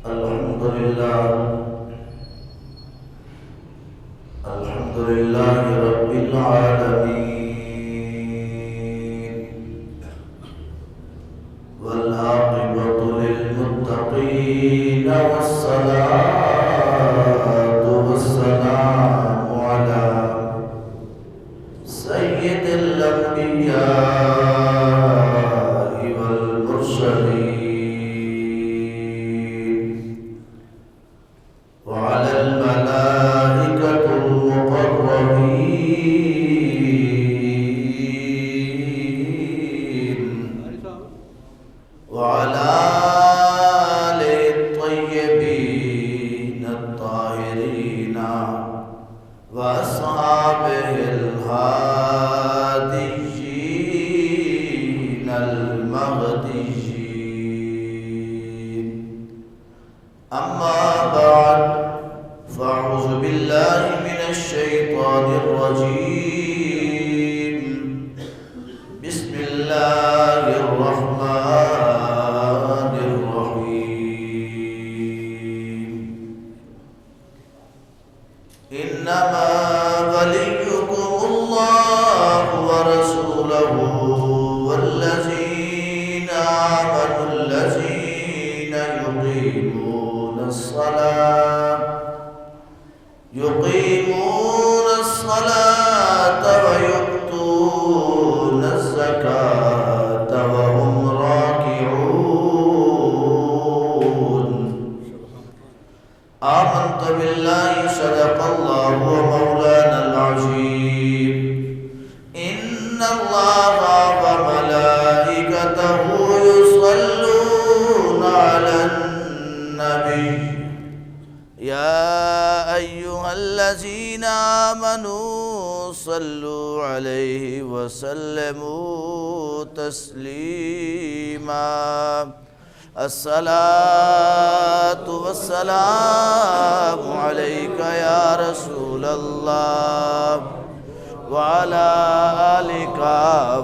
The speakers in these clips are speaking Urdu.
الحمد لله رب العالمين، والعاقبة للمتقين، والصلاة والسلام على سيد الأنبياء والمرسلين، وعلى الملائكة المقربين، وعلى آله الطيبين الطاهرين، وأصحابه الهاديين المهديين. أما بعد، فأعوذ بالله من الشيطان الرجيم. بسم الله الرحمن الرحيم. إنما وليكم الله ورسوله والذين آمنوا الذين يقيمون الصلاة ويؤتون الزكاة وهم راكعون. آمنت بالله، صدق الله ومولانا العظيم. إن الله وملائكته يصلون على النبي يا أيها الذين آمنوا صلوا عليه وسلموا تسليما. الصلاة والسلام عليك يا رسول الله، وعلى آلك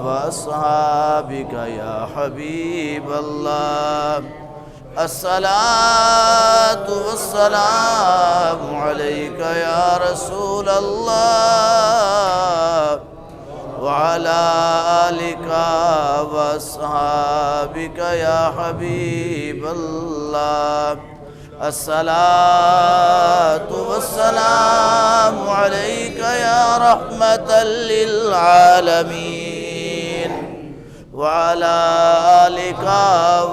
وأصحابك يا حبيب الله. الصلاة والسلام عليك يا رسول الله، وعلى آلك وأصحابك يا حبيب الله. الصلاة والسلام عليك يا رحمة للعالمين، وعلى آلك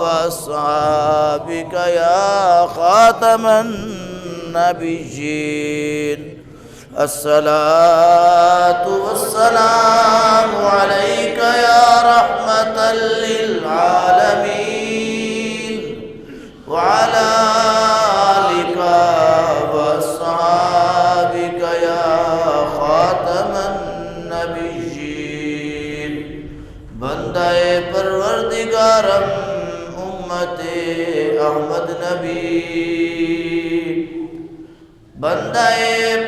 وأصحابك يا خاتم النبيين. الصلاة والسلام عليك يا رحمة للعالمين، وعلى آلك وأصحابك يا خاتم النبيين. بندہ پروردگارم امت احمد نبی، بندہ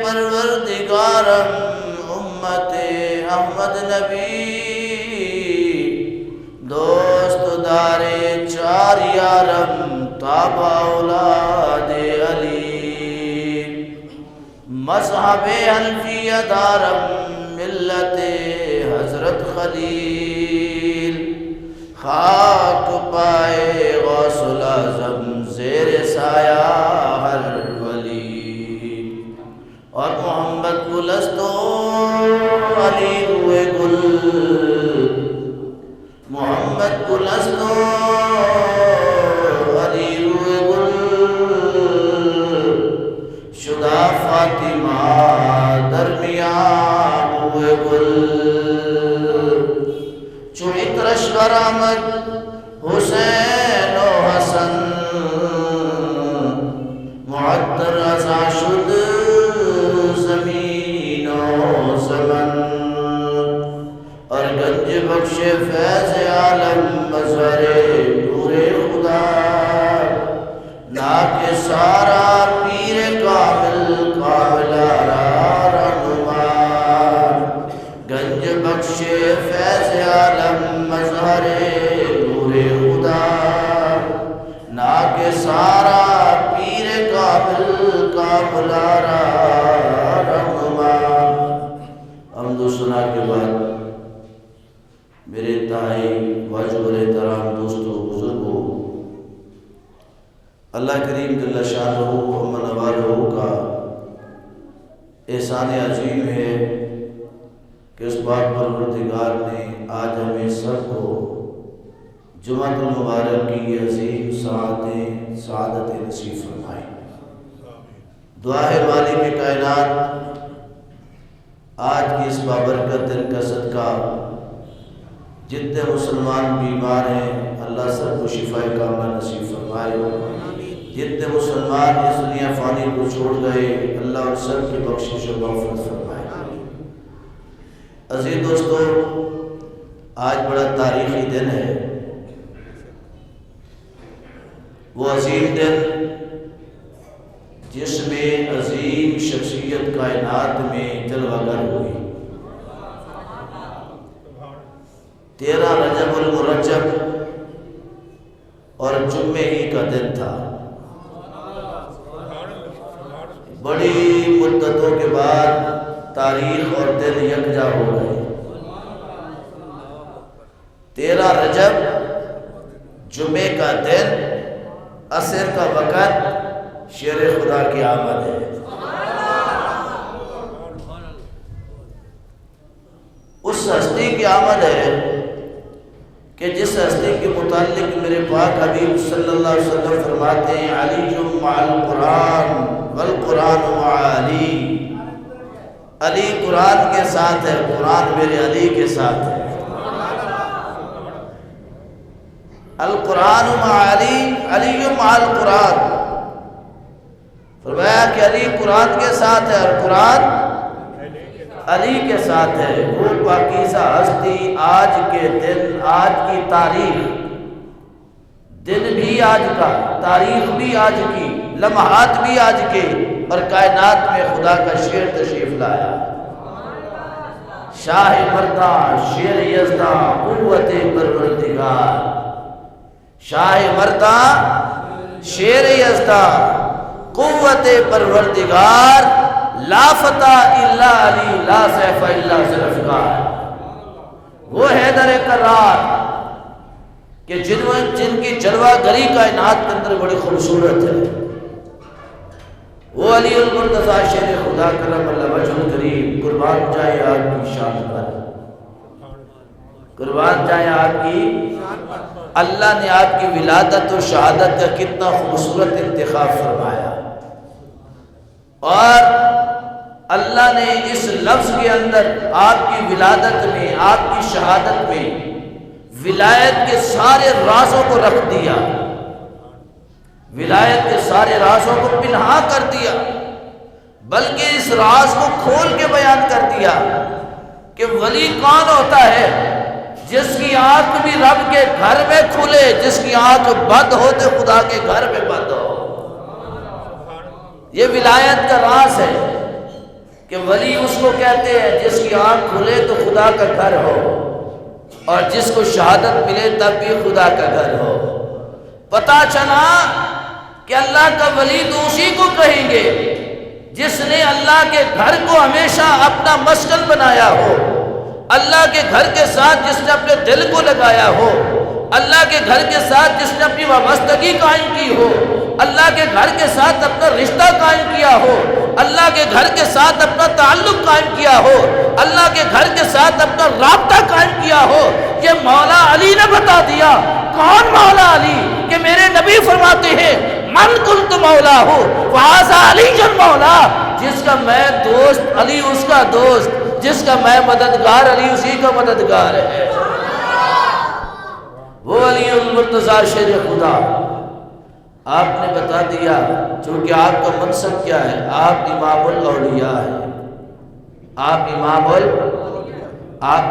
پروردگارم امت احمد نبی، دوست دارے چار یارم تابع اولاد علی، مذہب حنفیہ دارم ملت حضرت خلیل، خاک پائے غوث الاعظم زیر سایہ ہر ولی، اور محمد گلستو علی ہوئے گل، محمد گلستو علی ہوئے گل، شدہ فاطمہ درمیان ہوئے گل، چوئترش برآمد حسین و حسن، معطر ازا شد زمین و زمن، اور گنج بخش فیض عالم مظہر نور خدا، ناک سارا پیر کامل قابل رہنما، گنج بخش فیض عالم مظہر نور خدا، قابل رہنما۔ حمد و ثنا کے بعد میرے انتہائی واجب الاحترام دوستوں بزرگوں، اللہ کریم جل شانہ و نوالہ کا احسان عظیم ہے کہ اس بات پروردگار نے آج ہمیں سب کو جمعۃ المبارک کی عظیم سعادت نصیب فرمائی۔ دعا ہے مالک کائنات، آج کی اس بابرکت دن کا صدقہ جتنے مسلمان بیمار ہیں اللہ سب کو شفاء کاملہ نصیب فرمائے، جتنے مسلمان اس دنیا فانی کو چھوڑ گئے اللہ ان سب کی بخشش و مغفرت فرمائے۔ عزیز دوستو، آج بڑا تاریخی دن ہے، وہ عظیم دن جس میں عظیم شخصیت کائنات میں جلوہ گر ہوئی۔ 13 رجب المرجب اور جمعے ہی کا دن تھا۔ بڑی مدتوں کے بعد تاریخ اور دن یکجا ہو گئے۔ 13 رجب جمعے کا دن، عصر کا وقت، شیر خدا کی آمد ہے۔ اس ہستی کی آمد ہے کہ جس ہستی کے متعلق میرے پاک حبیب صلی اللہ علیہ وسلم فرماتے ہیں علی مع القرآن والقرآن مع علی۔ علی قرآن کے ساتھ ہے، قرآن میرے علی کے ساتھ ہے۔ القرآن مع علی، علی مع القرآن۔ فرمایا کہ علی قرآن کے ساتھ ہے اور قرآن علی کے ساتھ ہے۔ وہ پاکیزہ ہستی آج کے دن، آج کی تاریخ، دن بھی آج کا، تاریخ بھی آج کی، لمحات بھی آج کے، اور کائنات میں خدا کا شیر تشریف لایا۔ شاہ مردہ شیر یزدہ قوت پروردگار، شاہ مردہ شیر یزدہ قوت پروردگار، لا فتح الا علی لا سیف الا ذوالفقار۔ وہ حیدر کرار کہ جن کی جلوہ گری کائنات کے اندر بڑی خوبصورت ہے۔ وہ علی المرتضیٰ شیر خدا کرم اللہ وجہ الکریم، قربان جائے آپ کی شان پر، قربان جائے آپ کی۔ اللہ نے آپ کی ولادت و شہادت کا کتنا خوبصورت انتخاب فرمایا، اور اللہ نے اس لفظ کے اندر آپ کی ولادت میں، آپ کی شہادت میں ولایت کے سارے رازوں کو رکھ دیا، ولایت کے سارے رازوں کو پنہا کر دیا، بلکہ اس راز کو کھول کے بیان کر دیا کہ ولی کون ہوتا ہے؟ جس کی آنکھ بھی رب کے گھر میں کھلے، جس کی آنکھ بند ہو تو خدا کے گھر میں بند ہو۔ یہ ولایت کا راز ہے کہ ولی اس کو کہتے ہیں جس کی آنکھ کھلے تو خدا کا گھر ہو، اور جس کو شہادت ملے تب بھی خدا کا گھر ہو۔ پتہ چلا کہ اللہ کا ولی تو اسی کو کہیں گے جس نے اللہ کے گھر کو ہمیشہ اپنا مسکن بنایا ہو، اللہ کے گھر کے ساتھ جس نے اپنے دل کو لگایا ہو، اللہ کے گھر کے ساتھ جس نے اپنی وابستگی قائم کی ہو، اللہ کے گھر کے ساتھ اپنا رشتہ قائم کیا ہو، اللہ کے گھر کے ساتھ اپنا تعلق قائم کیا ہو، اللہ کے گھر کے ساتھ اپنا رابطہ قائم کیا ہو۔ یہ مولا علی نے بتا دیا۔ کون مولا علی؟ کہ میرے نبی فرماتے ہیں من کنت مولا ہو فہذا علی جن مولا، جس کا میں دوست علی اس کا دوست، جس کا میں مددگار علی اسی کا مددگار ہے۔ وہ علی المرتضیٰ شیر خدا۔ آپ نے بتا دیا چونکہ آپ کا منصب کیا ہے، آپ امام الاولیاء ہیں، آپ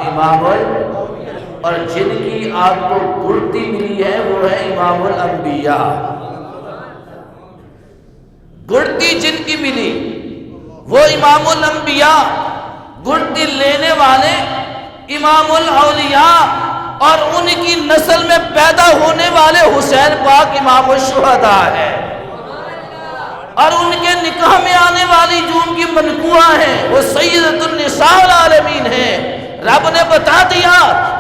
امام اور جن کی آپ کو گڑتی ملی ہے وہ ہے امام الانبیاء۔ گڑتی جن کی ملی وہ امام الانبیاء، گڑتی لینے والے امام الاولیاء، اور ان کی نسل میں پیدا ہونے والے حسین پاک امام الشہداء ہے۔ اور ان کے نکاح میں آنے والی جو ان کی منکوہ ہیں وہ سیدۃ النساء العالمین ہیں۔ رب نے بتا دیا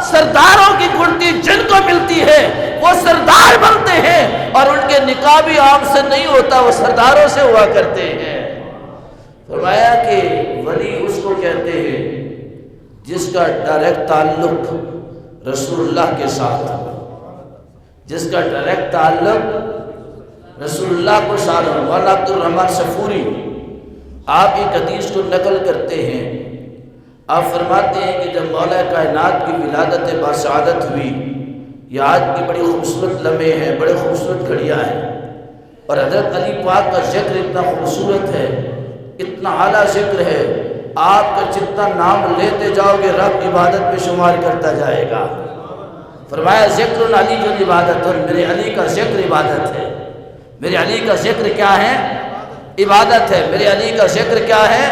سرداروں کی گھڑتی جن کو ملتی ہے وہ سردار بنتے ہیں، اور ان کے نکاح بھی عام سے نہیں ہوتا، وہ سرداروں سے ہوا کرتے ہیں۔ فرمایا کہ ولی اس کو کہتے ہیں جس کا ڈائریکٹ تعلق رسول اللہ کے ساتھ، جس کا ڈائریکٹ تعلق رسول اللہ کو ساتھ۔ مولانا عبد الرحمن صفوری آپ ایک حدیث کو نقل کرتے ہیں، آپ فرماتے ہیں کہ جب مولا کائنات کی ولادت باسعادت ہوئی، یہ آج کی بڑی خوبصورت لمحے ہیں، بڑے خوبصورت گھڑیاں ہیں، اور حضرت علی پاک کا ذکر اتنا خوبصورت ہے، اتنا اعلیٰ ذکر ہے، آپ کا جتنا نام لیتے جاؤ گے رب عبادت میں شمار کرتا جائے گا۔ فرمایا ذکر علی جو عبادت ہے، میرے علی کا ذکر عبادت ہے، میرے علی کا ذکر کیا ہے؟ عبادت ہے۔ میرے علی کا ذکر کیا ہے؟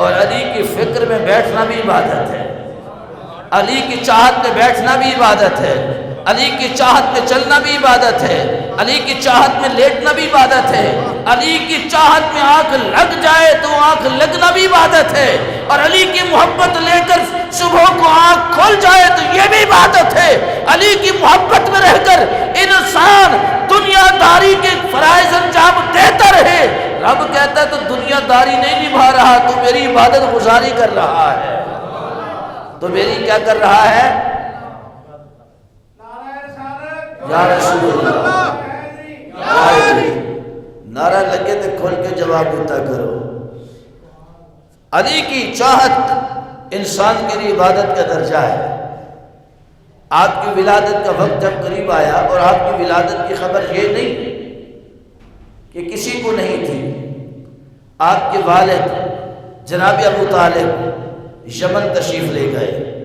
اور علی کی فکر میں بیٹھنا بھی عبادت ہے، علی کی چاہت میں بیٹھنا بھی عبادت ہے، علی کی چاہت میں چلنا بھی عبادت ہے، علی کی چاہت میں لیٹنا بھی عبادت ہے، علی کی چاہت میں آنکھ لگ جائے تو آنکھ لگنا بھی عبادت ہے، اور علی کی محبت لے کر صبح کو آنکھ کھل جائے تو یہ بھی عبادت ہے۔ علی کی محبت میں رہ کر انسان دنیا داری کے فرائض انجام دیتا رہے، رب کہتا ہے تو دنیا داری نہیں نبھا رہا، تو میری عبادت گزاری کر رہا ہے، تو میری کیا کر رہا ہے؟ یا رسول اللہ، نعرہ لگے تو کھول کے جواب دیتا کرو۔ علی کی چاہت انسان کے لیے عبادت کا درجہ ہے۔ آپ کی ولادت کا وقت جب قریب آیا اور آپ کی ولادت کی خبر یہ نہیں کہ کسی کو نہیں تھی، آپ کے والد جناب ابو طالب یمن تشریف لے گئے۔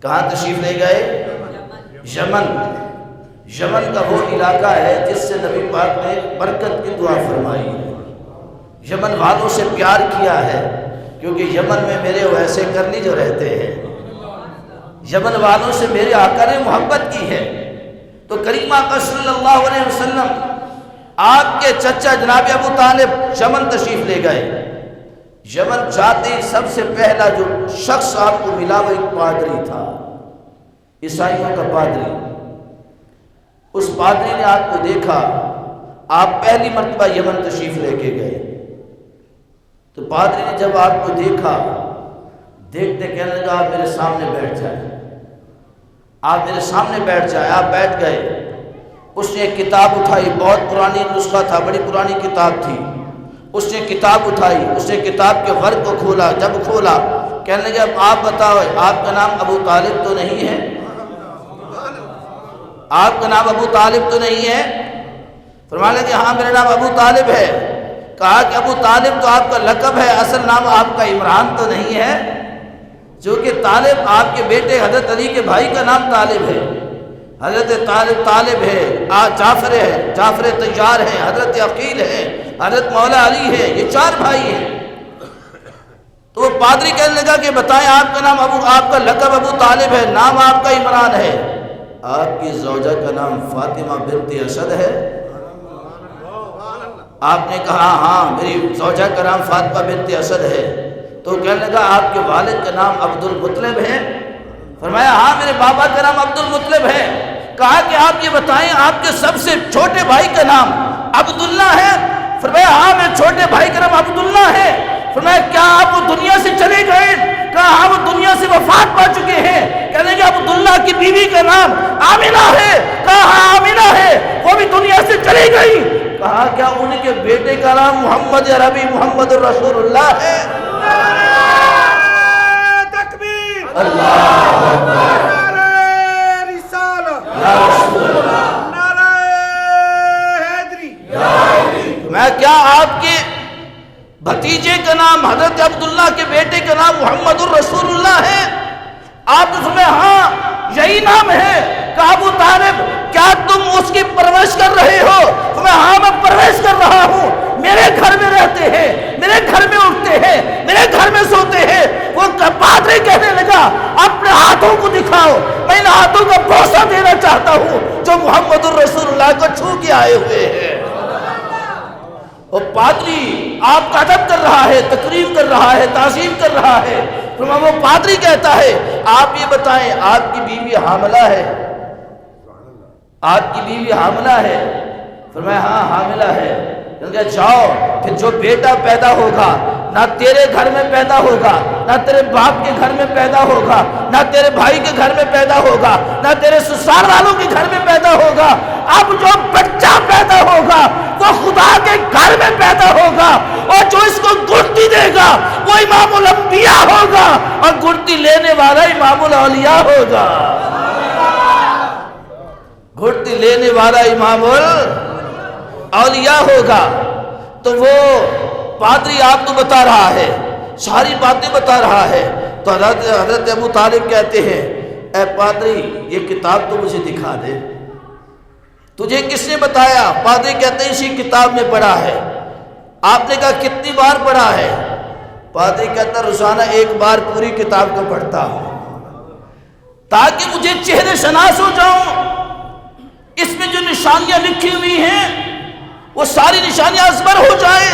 کہاں تشریف لے گئے؟ یمن۔ یمن کا وہ علاقہ ہے جس سے نبی پاک نے برکت کی دعا فرمائی ہے۔ یمن والوں سے پیار کیا ہے کیونکہ یمن میں میرے ویسے کرنی جو رہتے ہیں، یمن والوں سے میرے آقا نے محبت کی ہے۔ تو کریم آقا صلی اللہ علیہ وسلم آپ کے چچا جناب ابو طالب یمن تشریف لے گئے۔ یمن جاتے سب سے پہلا جو شخص آپ کو ملا وہ ایک پادری تھا، عیسائیوں کا پادری۔ اس پادری نے آپ کو دیکھا، آپ پہلی مرتبہ یمن تشریف لے کے گئے، تو پادری نے جب آپ کو دیکھا، دیکھتے کہنے لگا آپ میرے سامنے بیٹھ جائیں، آپ میرے سامنے بیٹھ جائیں۔ آپ بیٹھ گئے۔ اس نے ایک کتاب اٹھائی، بہت پرانی نسخہ تھا، بڑی پرانی کتاب تھی۔ اس نے کتاب اٹھائی، اس نے کتاب کے ورق کو کھولا، جب کھولا کہنے لگا آپ بتاؤ آپ کا نام ابو طالب تو نہیں ہے؟ آپ کا نام ابو طالب تو نہیں ہے؟ فرمانے لگے ہاں میرا نام ابو طالب ہے۔ کہا کہ ابو طالب تو آپ کا لقب ہے، اصل نام آپ کا عمران تو نہیں ہے؟ جو کہ طالب آپ کے بیٹے حضرت علی کے بھائی کا نام طالب ہے، حضرت طالب ہے، جعفر ہے، جعفر طیار ہے، حضرت عقیل ہے، حضرت مولا علی ہے، یہ چار بھائی ہیں۔ تو وہ پادری کہنے لگا کہ بتائیں آپ کا نام آپ کا لقب ابو طالب ہے، نام آپ کا عمران ہے، آپ کی زوجہ کا نام فاطمہ بنت اسد ہے؟ آپ نے کہا ہاں میری زوجہ کا نام فاطمہ بنت اسد ہے۔ تو کہنے لگا آپ کے والد کا نام عبد المطلب ہے؟ فرمایا ہاں میرے بابا کا نام عبد المطلب ہے۔ کہا کہ آپ یہ بتائیں آپ کے سب سے چھوٹے بھائی کا نام عبداللہ ہے؟ فرمایا ہاں میرے چھوٹے بھائی کا نام عبداللہ ہے۔ فرمایا کیا آپ وہ دنیا سے چلے گئے؟ کہا ہاں وہ دنیا سے وفات پا چکے ہیں۔ کہنے لگے عبداللہ کی بیوی کا نام آمنہ ہے؟ کہا ہاں آمنہ ہے، وہ بھی دنیا سے چلی گئی۔ کہا کیا ان کے بیٹے کا نام محمد عربی محمد الرسول اللہ ہے؟ تکبیر، اللہ اکبر، نعرہ رسالت، یا رسول اللہ، نعرہ حیدری، یا حیدری۔ میں کیا آپ کے بھتیجے کا نام حضرت عبداللہ کے بیٹے کا نام محمد الرسول اللہ ہے؟ آپ نے فرمایا ہاں یہی نام ہے۔ کہا ابو طالب کیا تم اس کی پرورش کر رہے ہو؟ فرمایا ہاں میں پرورش کر رہا ہوں، میرے گھر میں رہتے ہیں، میرے گھر میں اٹھتے ہیں، میرے گھر میں سوتے ہیں۔ وہ پادری کہنے لگا اپنے ہاتھوں کو دکھاؤ، میں ان ہاتھوں کا بوسہ دینا چاہتا ہوں جو محمد الرسول اللہ کو چھو کے آئے ہوئے ہیں۔ وہ پادری آپ کا ادب کر رہا ہے، تقریب کر رہا ہے، تعظیم کر رہا ہے. وہ پادری کہتا ہے آپ یہ بتائیں آپ کی بیوی حاملہ ہے؟ آپ کی بیوی حاملہ ہے؟ فرمایا ہاں حاملہ ہے. کہ جاؤ پھر جو بیٹا پیدا ہوگا نہ تیرے گھر میں پیدا ہوگا، نہ تیرے باپ کے گھر میں پیدا ہوگا، نہ تیرے بھائی کے گھر میں پیدا ہوگا، نہ تیرے سسرال والوں کے گھر میں پیدا ہوگا. اب جو بچہ پیدا ہوگا وہ خدا کے گھر میں پیدا ہوگا، اور جو اس کو گڑتی دے گا وہ امام الانبیاء ہوگا، اور گڑتی لینے والا امام الاولیاء ہوگا. گڑتی لینے والا امام الاولیاء ہوگا. تو وہ پادری آپ کو بتا رہا ہے، ساری باتیں بتا رہا ہے. تو حضرت ابو طالب کہتے ہیں اے پادری یہ کتاب تو مجھے دکھا دے، تجھے کس نے بتایا؟ پادری کہتے ہیں اسی کتاب میں پڑھا ہے. آپ نے کہا کتنی بار پڑھا ہے؟ پادری کہتا روزانہ ایک بار پوری کتاب کو پڑھتا ہوں تاکہ مجھے چہرے شناس ہو جاؤں. اس میں جو نشانیاں لکھی ہوئی ہیں وہ ساری نشانیاں ازبر ہو جائیں.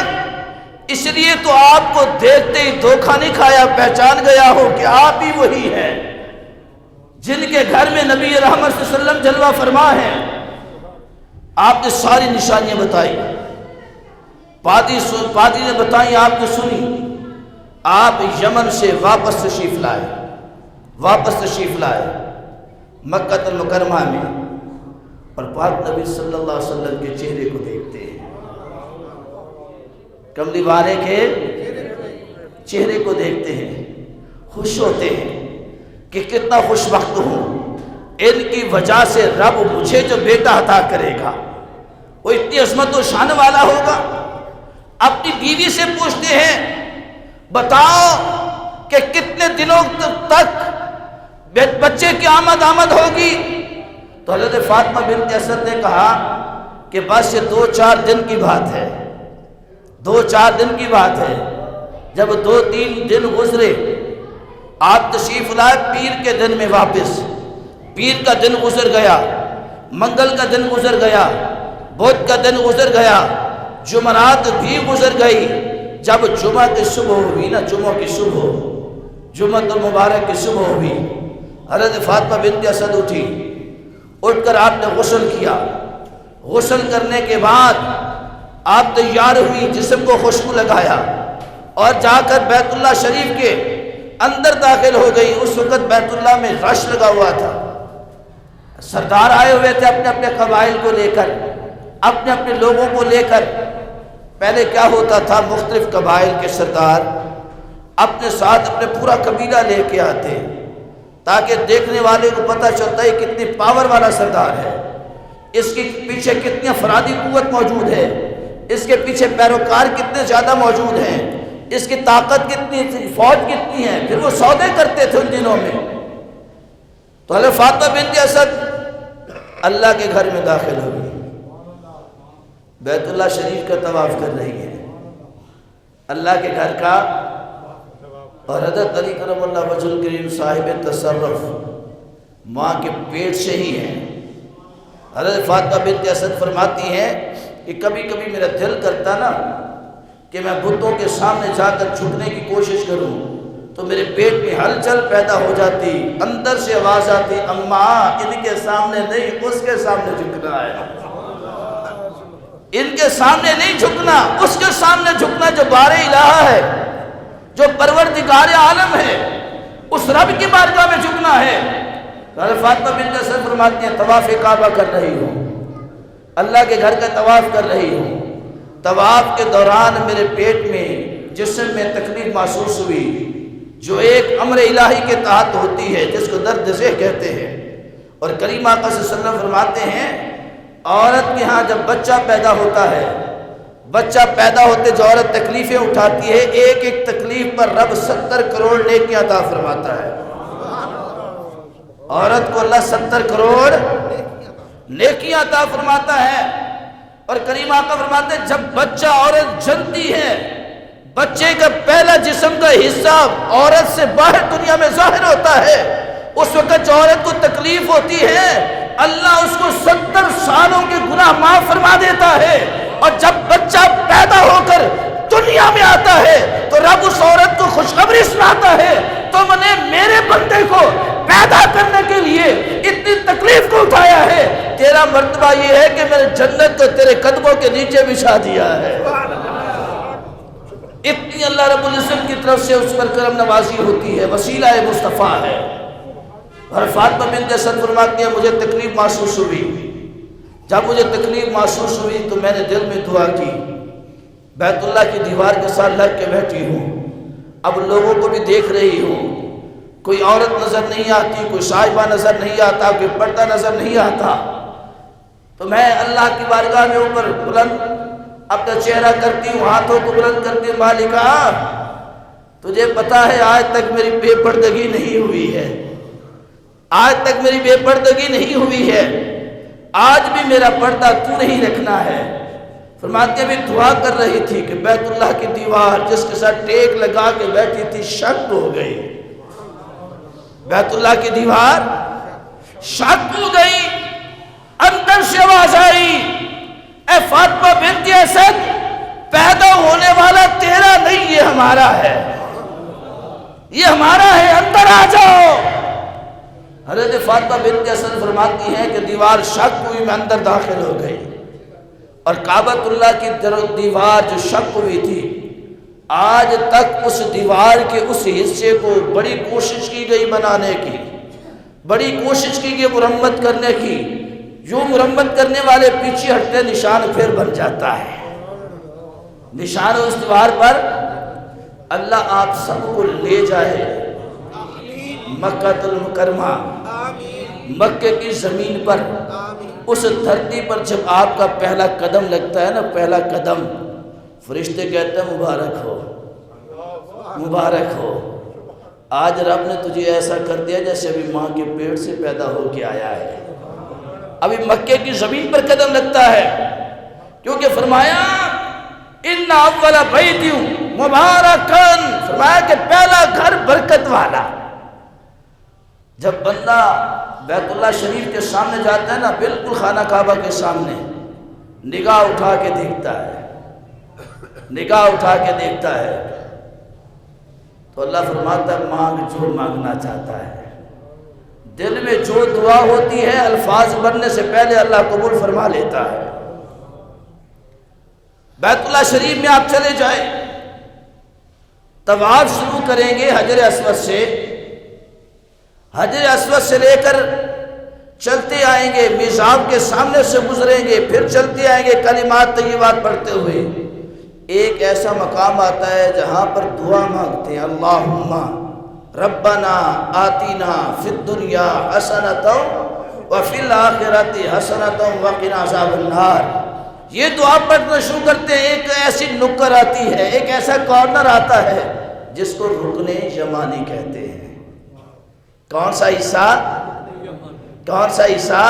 اس لیے تو آپ کو دیکھتے ہی دھوکہ نہیں کھایا، پہچان گیا ہو کہ آپ ہی وہی ہیں جن کے گھر میں نبی رحمت صلی اللہ علیہ وسلم جلوہ فرما ہے. آپ نے ساری نشانیاں بتائی، پادری نے بتائی، آپ نے سنی. آپ یمن سے واپس تشریف لائے مکہ المکرمہ میں، اور پاک نبی صلی اللہ علیہ وسلم کے چہرے کو دیکھتے ہیں، کملی والے کے چہرے کو دیکھتے ہیں، خوش ہوتے ہیں کہ کتنا خوش وقت ہوں، ان کی وجہ سے رب مجھے جو بیٹا عطا کرے گا وہ اتنی عظمت و شان والا ہوگا. اپنی بیوی سے پوچھتے ہیں بتاؤ کہ کتنے دنوں تک بچے کی آمد ہوگی؟ تو حضرت فاطمہ بنت اسد نے کہا کہ بس یہ 2-4 دن کی بات ہے، 2-4 دن کی بات ہے. جب 2-3 دن گزرے آپ تشریف لائے پیر کے دن میں واپس. پیر کا دن گزر گیا، منگل کا دن گزر گیا، بدھ کا دن گزر گیا، جمعرات بھی گزر گئی. جب جمعہ کی صبح ہوئی نا، جمعہ کی صبح، جمعہ المبارک کی صبح ہوئی، حضرت فاطمہ بنت اسد اٹھ کر آپ نے غسل کیا. غسل کرنے کے بعد آپ تیار ہوئی، جسم کو خوشبو لگایا اور جا کر بیت اللہ شریف کے اندر داخل ہو گئی. اس وقت بیت اللہ میں رش لگا ہوا تھا، سردار آئے ہوئے تھے اپنے اپنے قبائل کو لے کر، اپنے اپنے لوگوں کو لے کر. پہلے کیا ہوتا تھا، مختلف قبائل کے سردار اپنے ساتھ اپنے پورا قبیلہ لے کے آتے تاکہ دیکھنے والے کو پتہ چلتا ہے کتنی پاور والا سردار ہے، اس کے پیچھے کتنی افرادی قوت موجود ہے، اس کے پیچھے پیروکار کتنے زیادہ موجود ہیں، اس کی طاقت کتنی، فوج کتنی ہے. پھر وہ سودے کرتے تھے ان دنوں میں. تو حضرت فاطمہ بنت اسد اللہ کے گھر میں داخل ہوئی، بیت اللہ شریف کا طواف کر رہی ہے، اللہ کے گھر کا. اور حضرت علی کرم اللہ وجہ الکریم صاحب تصرف ماں کے پیٹ سے ہی ہیں. حضرت فاطمہ بنت اسد فرماتی ہیں کہ کبھی کبھی میرا دل کرتا نا کہ میں بتوں کے سامنے جا کر جھکنے کی کوشش کروں تو میرے پیٹ میں ہلچل پیدا ہو جاتی، اندر سے آواز آتی اماں ان کے سامنے نہیں، اس کے سامنے جھکنا ہے، ان کے سامنے نہیں جھکنا، اس کے سامنے جھکنا جو بار الہ ہے، جو پروردگار عالم ہے، اس رب کی بارگاہ میں جھکنا ہے. حضرت فاطمہ بنت اسد فرماتی ہیں طواف کعبہ کر رہی ہوں، اللہ کے گھر کا طواف کر رہی ہوں. طواف کے دوران میرے پیٹ میں، جسم میں تکلیف محسوس ہوئی جو ایک امر الہی کے تحت ہوتی ہے، جس کو درد ذہ کہتے ہیں. اور کریم آقا صلی اللہ علیہ وسلم فرماتے ہیں عورت کے ہاں جب بچہ پیدا ہوتا ہے، بچہ پیدا ہوتے جو عورت تکلیفیں اٹھاتی ہے، ایک ایک تکلیف پر رب 70 کروڑ نیکیاں عطا فرماتا ہے. عورت کو اللہ 70 کروڑ نیکیاں عطا فرماتا ہے. اور کریم آقا فرماتے ہیں جب بچہ عورت جنتی ہے، بچے کا پہلا جسم کا حصہ عورت سے باہر دنیا میں ظاہر ہوتا ہے، اس وقت جو عورت کو تکلیف ہوتی ہے اللہ اس کو 70 سالوں کے گناہ معاف فرما دیتا ہے. اور جب بچہ پیدا ہو رب اس عورت کو خوشخبری سناتا ہے تو میں نے میرے بندے کو پیدا کرنے کے لیے اتنی تکلیف کو اٹھایا ہے، تیرا مرتبہ یہ ہے کہ میں نے جنت کو تیرے قدموں کے نیچے بچھا دیا ہے۔ اتنی اللہ رب العزت کی طرف سے اس پر کرم نوازی ہوتی ہے، وسیلہ مصطفیٰ ہے۔ اور فاطمہ بنت اسد فرماتی ہے مجھے تکلیف محسوس ہوئی، جب مجھے تکلیف محسوس ہوئی تو میں نے دل میں دعا کی، بیت اللہ کی دیوار کے ساتھ لگ کے بیٹھی ہوں، اب لوگوں کو بھی دیکھ رہی ہوں، کوئی عورت نظر نہیں آتی، کوئی صاحبہ نظر نہیں آتا، کوئی پردہ نظر نہیں آتا، تو میں اللہ کی بارگاہ میں اوپر بلند اپنا چہرہ کرتی ہوں، ہاتھوں کو بلند کرتی ہوں، مالکا تجھے پتا ہے آج تک میری بے پردگی نہیں ہوئی ہے، آج تک میری بے پردگی نہیں ہوئی ہے، آج بھی میرا پردہ تو نہیں رکھنا ہے۔ فرماتے بھی دعا کر رہی تھی کہ بیت اللہ کی دیوار جس کے ساتھ ٹیک لگا کے بیٹھی تھی شک ہو گئی، بیت اللہ کی دیوار شک ہو گئی، اندر سے آواز آئی اے فاطمہ بنت اسد پیدا ہونے والا تیرا نہیں یہ ہمارا ہے، یہ ہمارا ہے، اندر آ جاؤ۔ حضرت فاطمہ بنت اسد فرماتی ہیں کہ دیوار شک ہوئی، میں اندر داخل ہو گئی، اور کعبۃ اللہ کی دیوار جو شک ہوئی تھی آج تک اس دیوار کے اس حصے کو بڑی کوشش کی گئی بنانے کی، بڑی کوشش کی گئی مرمت کرنے کی، جو مرمت کرنے والے پیچھے ہٹتے نشان پھر بن جاتا ہے، نشان اس دیوار پر۔ اللہ آپ سب کو لے جائے مکہ المکرمہ، مکہ کی زمین پر، اس دھرتی پر جب آپ کا پہلا قدم لگتا ہے نا، پہلا قدم، فرشتے کہتے ہیں مبارک ہو، مبارک ہو، آج رب نے تجھے ایسا کر دیا جیسے ابھی ماں کے پیٹ سے پیدا ہو کے آیا ہے، ابھی مکے کی زمین پر قدم لگتا ہے، کیونکہ فرمایا ان اول بیت مبارکن، فرمایا کہ پہلا گھر برکت والا۔ جب بندہ بیت اللہ شریف کے سامنے جاتا ہے نا، بالکل خانہ کعبہ کے سامنے، نگاہ اٹھا کے دیکھتا ہے، نگاہ اٹھا کے دیکھتا ہے تو اللہ فرماتا ہے مانگ جو مانگنا چاہتا ہے، دل میں جو دعا ہوتی ہے الفاظ بننے سے پہلے اللہ قبول فرما لیتا ہے۔ بیت اللہ شریف میں آپ چلے جائیں، طواف شروع کریں گے حجر اسود سے، حجر اسود سے لے کر چلتے آئیں گے، میزاب کے سامنے سے گزریں گے، پھر چلتے آئیں گے کلمات طیبات پڑھتے ہوئے، ایک ایسا مقام آتا ہے جہاں پر دعا مانگتے ہیں، اللہم ربنا آتینا فی الدنیا حسنۃ وفی الآخرۃ حسنۃ وقنا عذاب النار، یہ دعا پڑھنا شروع کرتے ہیں، ایک ایسی نکر آتی ہے، ایک ایسا کارنر آتا ہے جس کو رکن یمانی کہتے ہیں۔ کون سا حصہ؟ کون سا حصہ؟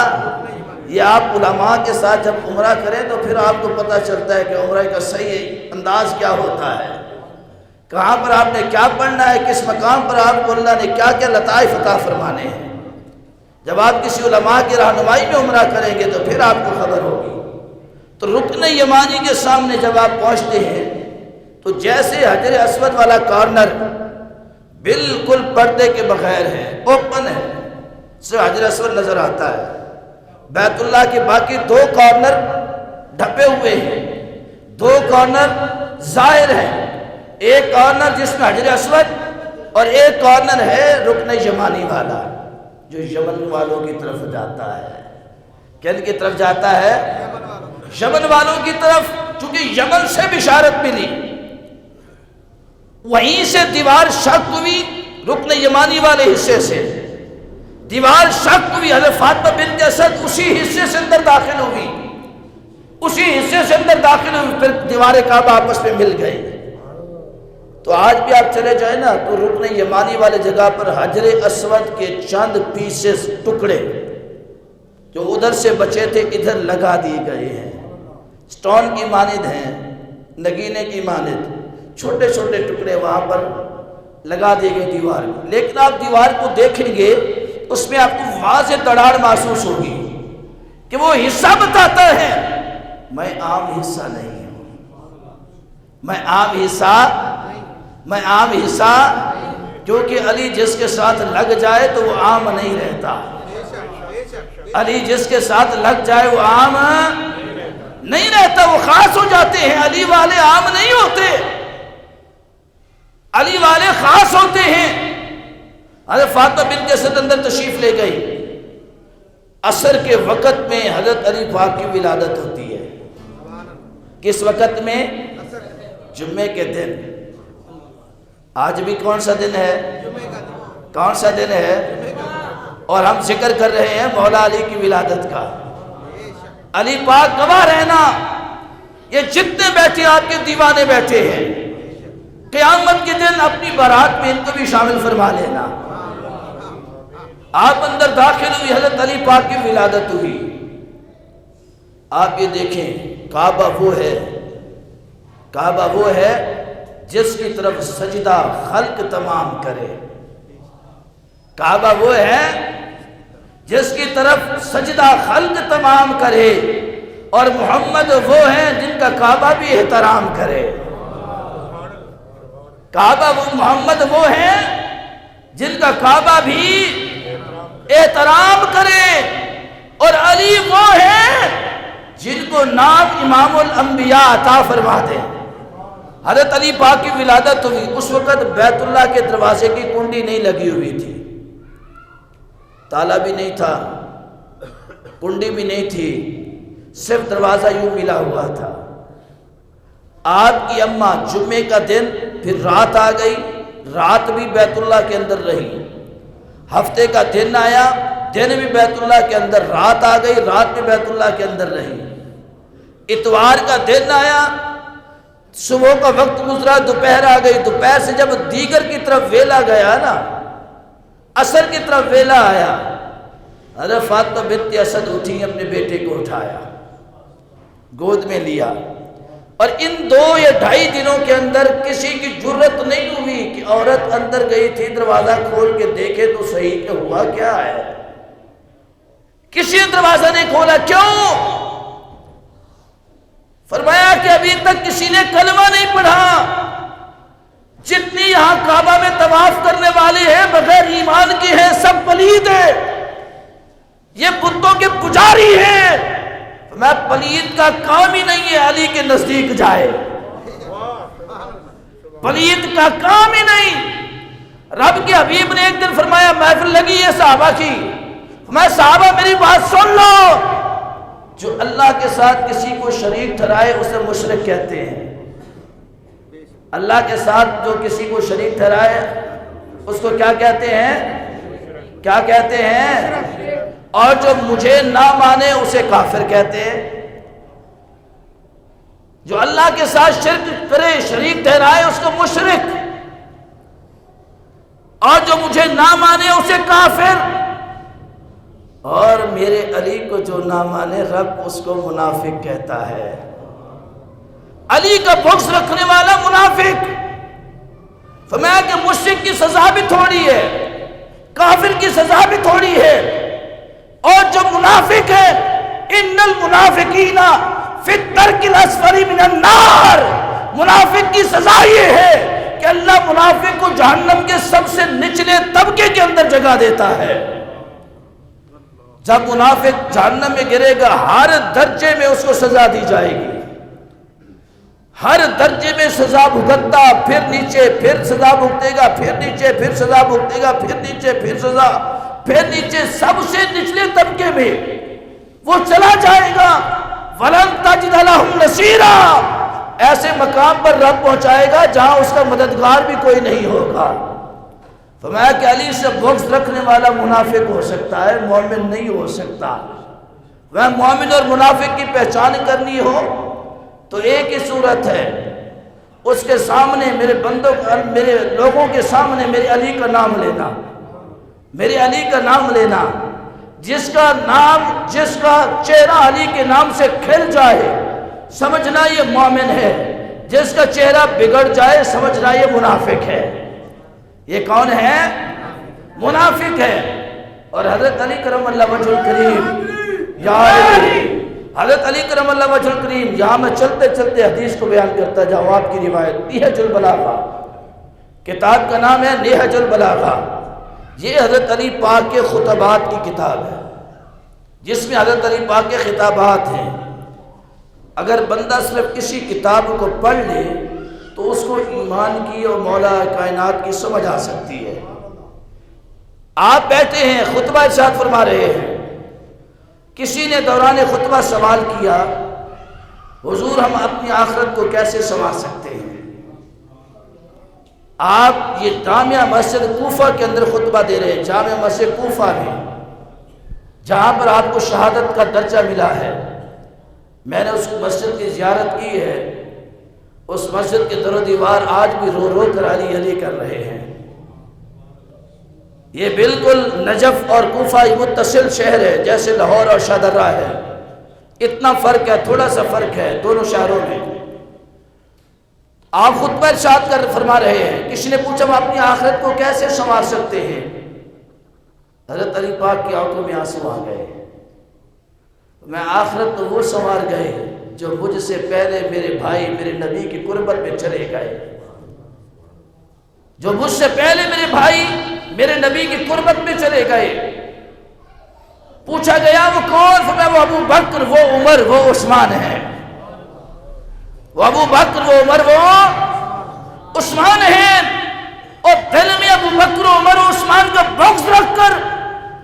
یہ آپ علماء کے ساتھ جب عمرہ کریں تو پھر آپ کو پتہ چلتا ہے کہ عمرہ کا صحیح انداز کیا ہوتا ہے، کہاں پر آپ نے کیا پڑھنا ہے، کس مقام پر آپ کو اللہ نے کیا کیا لطائف عطا فرمانے ہیں۔ جب آپ کسی علماء کی رہنمائی میں عمرہ کریں گے تو پھر آپ کو خبر ہوگی۔ تو رکن یمانی کے سامنے جب آپ پہنچتے ہیں تو جیسے حجر اسود والا کارنر بالکل پردے کے بغیر ہے، اوپن ہے، سے حجر اسود نظر آتا ہے، بیت اللہ کے باقی دو کارنر ڈھپے ہوئے ہیں، دو کارنر ظاہر ہیں، ایک کارنر جس میں حجر اسود اور ایک کارنر ہے رکن یمانی والا جو یمن والوں کی طرف جاتا ہے۔ کن کی طرف جاتا ہے؟ یمن والوں کی طرف، چونکہ یمن سے بشارت ملی، وہیں سے دیوار شق ہوئی، رکن یمانی والے حصے سے دیوار شق ہوئی، حضرت فاطمہ بنت اسد اسی حصے سے اندر داخل ہوئی، اسی حصے سے اندر داخل ہوئی، پھر دیوار کعبہ آپس میں مل گئے۔ تو آج بھی آپ چلے جائیں نا تو رکن یمانی والے جگہ پر حجر اسود کے چند پیسز، ٹکڑے جو ادھر سے بچے تھے ادھر لگا دیے گئے ہیں، سٹون کی مانند ہیں، نگینے کی مانند، چھوٹے چھوٹے ٹکڑے وہاں پر لگا دیے گئے دیوار کو۔ لیکن آپ دیوار کو دیکھیں گے اس میں آپ کو واضح دراڑ محسوس ہوگی کہ وہ حصہ بتاتا ہے میں عام حصہ نہیں ہوں، میں عام حصہ میں عام حصہ، کیونکہ علی جس کے ساتھ لگ جائے تو وہ عام نہیں رہتا، علی جس کے ساتھ لگ جائے وہ عام نہیں رہتا، وہ خاص ہو جاتے ہیں۔ علی والے عام نہیں ہوتے، علی والے خاص ہوتے ہیں۔ حضرت فاطمہ بنت اسد اندر تشریف لے گئی، عصر کے وقت میں حضرت علی پاک کی ولادت ہوتی ہے۔ کس وقت میں؟ جمعے کے دن۔ آج بھی کون سا دن ہے؟ کون سا دن ہے؟ اور ہم ذکر کر رہے ہیں مولا علی کی ولادت کا۔ علی پاک گواہ رہنا، یہ جتنے بیٹھے آپ کے دیوانے بیٹھے ہیں، قیامت کے دن اپنی بارات میں ان کو بھی شامل فرما لینا۔ آپ اندر داخل ہوئی، حضرت علی پاک کی ولادت ہوئی۔ آپ یہ دیکھیں، کعبہ وہ ہے، کعبہ وہ ہے جس کی طرف سجدہ خلق تمام کرے۔ کعبہ وہ ہے جس کی طرف سجدہ خلق تمام کرے، اور محمد وہ ہیں جن کا کعبہ بھی احترام کرے۔ کعبہ وہ محمد وہ ہیں جن کا کعبہ بھی احترام کرے، اور علی وہ ہیں جن کو نام امام الانبیاء عطا فرما دے۔ حضرت علی پاک کی ولادت ہوئی، اس وقت بیت اللہ کے دروازے کی کنڈی نہیں لگی ہوئی تھی، تالا بھی نہیں تھا، کنڈی بھی نہیں تھی، صرف دروازہ یوں ملا ہوا تھا۔ آپ کی اماں جمعے کا دن، پھر رات آ گئی، رات بھی بیت اللہ کے اندر رہی۔ ہفتے کا دن آیا، دن بھی بیت اللہ کے اندر، رات آ گئی، رات بھی بیت اللہ کے اندر رہی۔ اتوار کا دن آیا، صبح کا وقت گزرا، دوپہر آ گئی، دوپہر سے جب دیگر کی طرف ویلا گیا نا، عصر کی طرف ویلا آیا، حضرت فاطمہ بنت اسد اٹھی، اپنے بیٹے کو اٹھایا، گود میں لیا، اور ان 2 یا 2.5 دنوں کے اندر کسی کی جرت نہیں ہوئی کہ عورت اندر گئی تھی دروازہ کھول کے دیکھے تو صحیح کہ ہوا کیا ہے۔ کسی نے دروازہ نہیں کھولا، کیوں؟ فرمایا کہ ابھی تک کسی نے کلمہ نہیں پڑھا۔ جتنی یہاں کعبہ میں طواف کرنے والے ہیں بغیر ایمان کے ہیں، سب پلید ہیں، یہ بتوں کے پجاری ہیں۔ میں پلید کا کام ہی نہیں ہے علی کے نزدیک جائے، پلید کا کام ہی نہیں۔ رب کے حبیب نے ایک دن فرمایا، محفل لگی ہے صحابہ کی، میں صحابہ میری بات سن لو، جو اللہ کے ساتھ کسی کو شریک ٹھہرائے اسے مشرک کہتے ہیں۔ اللہ کے ساتھ جو کسی کو شریک ٹھہرائے اس کو کیا کہتے ہیں؟ کیا کہتے ہیں؟ اور جو مجھے نہ مانے اسے کافر کہتے ہیں۔ جو اللہ کے ساتھ شرک کرے، شریک ٹھہرائے، اس کو مشرک، اور جو مجھے نہ مانے اسے کافر، اور میرے علی کو جو نہ مانے رب اس کو منافق کہتا ہے۔ علی کا بغض رکھنے والا منافق۔ فرمایا کہ مشرک کی سزا بھی تھوڑی ہے، کافر کی سزا بھی تھوڑی ہے، اور جو منافق ہے، ان المنافقین فی الدرک الاسفل من النار، منافق کی سزا یہ ہے کہ اللہ منافق کو جہنم کے سب سے نچلے طبقے کے اندر جگہ دیتا ہے۔ جب منافق جہنم میں گرے گا، ہر درجے میں اس کو سزا دی جائے گی، ہر درجے میں سزا بھگتتا، پھر نیچے، پھر سزا بھگتے گا، پھر نیچے، پھر سزا بھگتے گا، پھر نیچے، پھر سزا، پھر نیچے، سب سے نچلے طبقے میں وہ چلا جائے گا۔ وَلَن تَجِدَ لَهُمْ نَصِيرًا، ایسے مقام پر رب پہنچائے گا جہاں اس کا مددگار بھی کوئی نہیں ہوگا۔ فرمایا کہ علی سے بغض رکھنے والا منافق ہو سکتا ہے، مومن نہیں ہو سکتا۔ وہ مومن اور منافق کی پہچان کرنی ہو تو ایک ہی صورت ہے، اس کے سامنے میرے بندوں، میرے لوگوں کے سامنے میرے علی کا نام لینا، میرے علی کا نام لینا۔ جس کا نام، جس کا چہرہ علی کے نام سے کھل جائے سمجھنا یہ مومن ہے، جس کا چہرہ بگڑ جائے سمجھنا یہ منافق ہے۔ یہ کون ہے؟ منافق ہے۔ اور حضرت علی کرم اللہ وجہ الکریم، یا علی، حضرت علی کرم اللہ وجہ الکریم، یہاں میں چلتے چلتے حدیث کو بیان کرتا جاؤں، آپ کی روایت نہج البلاغہ، کتاب کا نام ہے نہج البلاغہ۔ یہ حضرت علی پاک کے خطبات کی کتاب ہے، جس میں حضرت علی پاک کے خطابات ہیں۔ اگر بندہ صرف کسی کتاب کو پڑھ لے تو اس کو ایمان کی اور مولا کائنات کی سمجھ آ سکتی ہے۔ آپ بیٹھے ہیں، خطبہ ارشاد فرما رہے ہیں، کسی نے دوران خطبہ سوال کیا، حضور ہم اپنی آخرت کو کیسے سنوار سکتے ہیں؟ آپ یہ جامعہ مسجد کوفہ کے اندر خطبہ دے رہے ہیں، جامعہ مسجد کوفہ میں، جہاں پر آپ کو شہادت کا درجہ ملا ہے۔ میں نے اس مسجد کی زیارت کی ہے، اس مسجد کے در و دیوار آج بھی رو رو کر علی علی کر رہے ہیں۔ یہ بالکل نجف اور کوفہ متصل شہر ہے، جیسے لاہور اور شاہدرہ ہے، اتنا فرق ہے، تھوڑا سا فرق ہے دونوں شہروں میں۔ آپ خطبہ ارشاد کر فرما رہے ہیں، کسی نے پوچھا ہم اپنی آخرت کو کیسے سنوار سکتے ہیں؟ حضرت علی پاک کی آنکھوں میں آنسو آ گئے۔ میں آخرت تو وہ سنوار گئے جو مجھ سے پہلے میرے بھائی میرے نبی کی قربت میں چلے گئے، جو مجھ سے پہلے میرے بھائی میرے نبی کی قربت میں چلے گئے۔ پوچھا گیا وہ کون؟ فرمایا وہ ابو بکر، وہ عمر، وہ عثمان ہے۔ وہ ابو بکر، وہ عمر، وہ عثمان ہیں۔ اور دل میں ابو بکر، عمر و عثمان کا بغض رکھ کر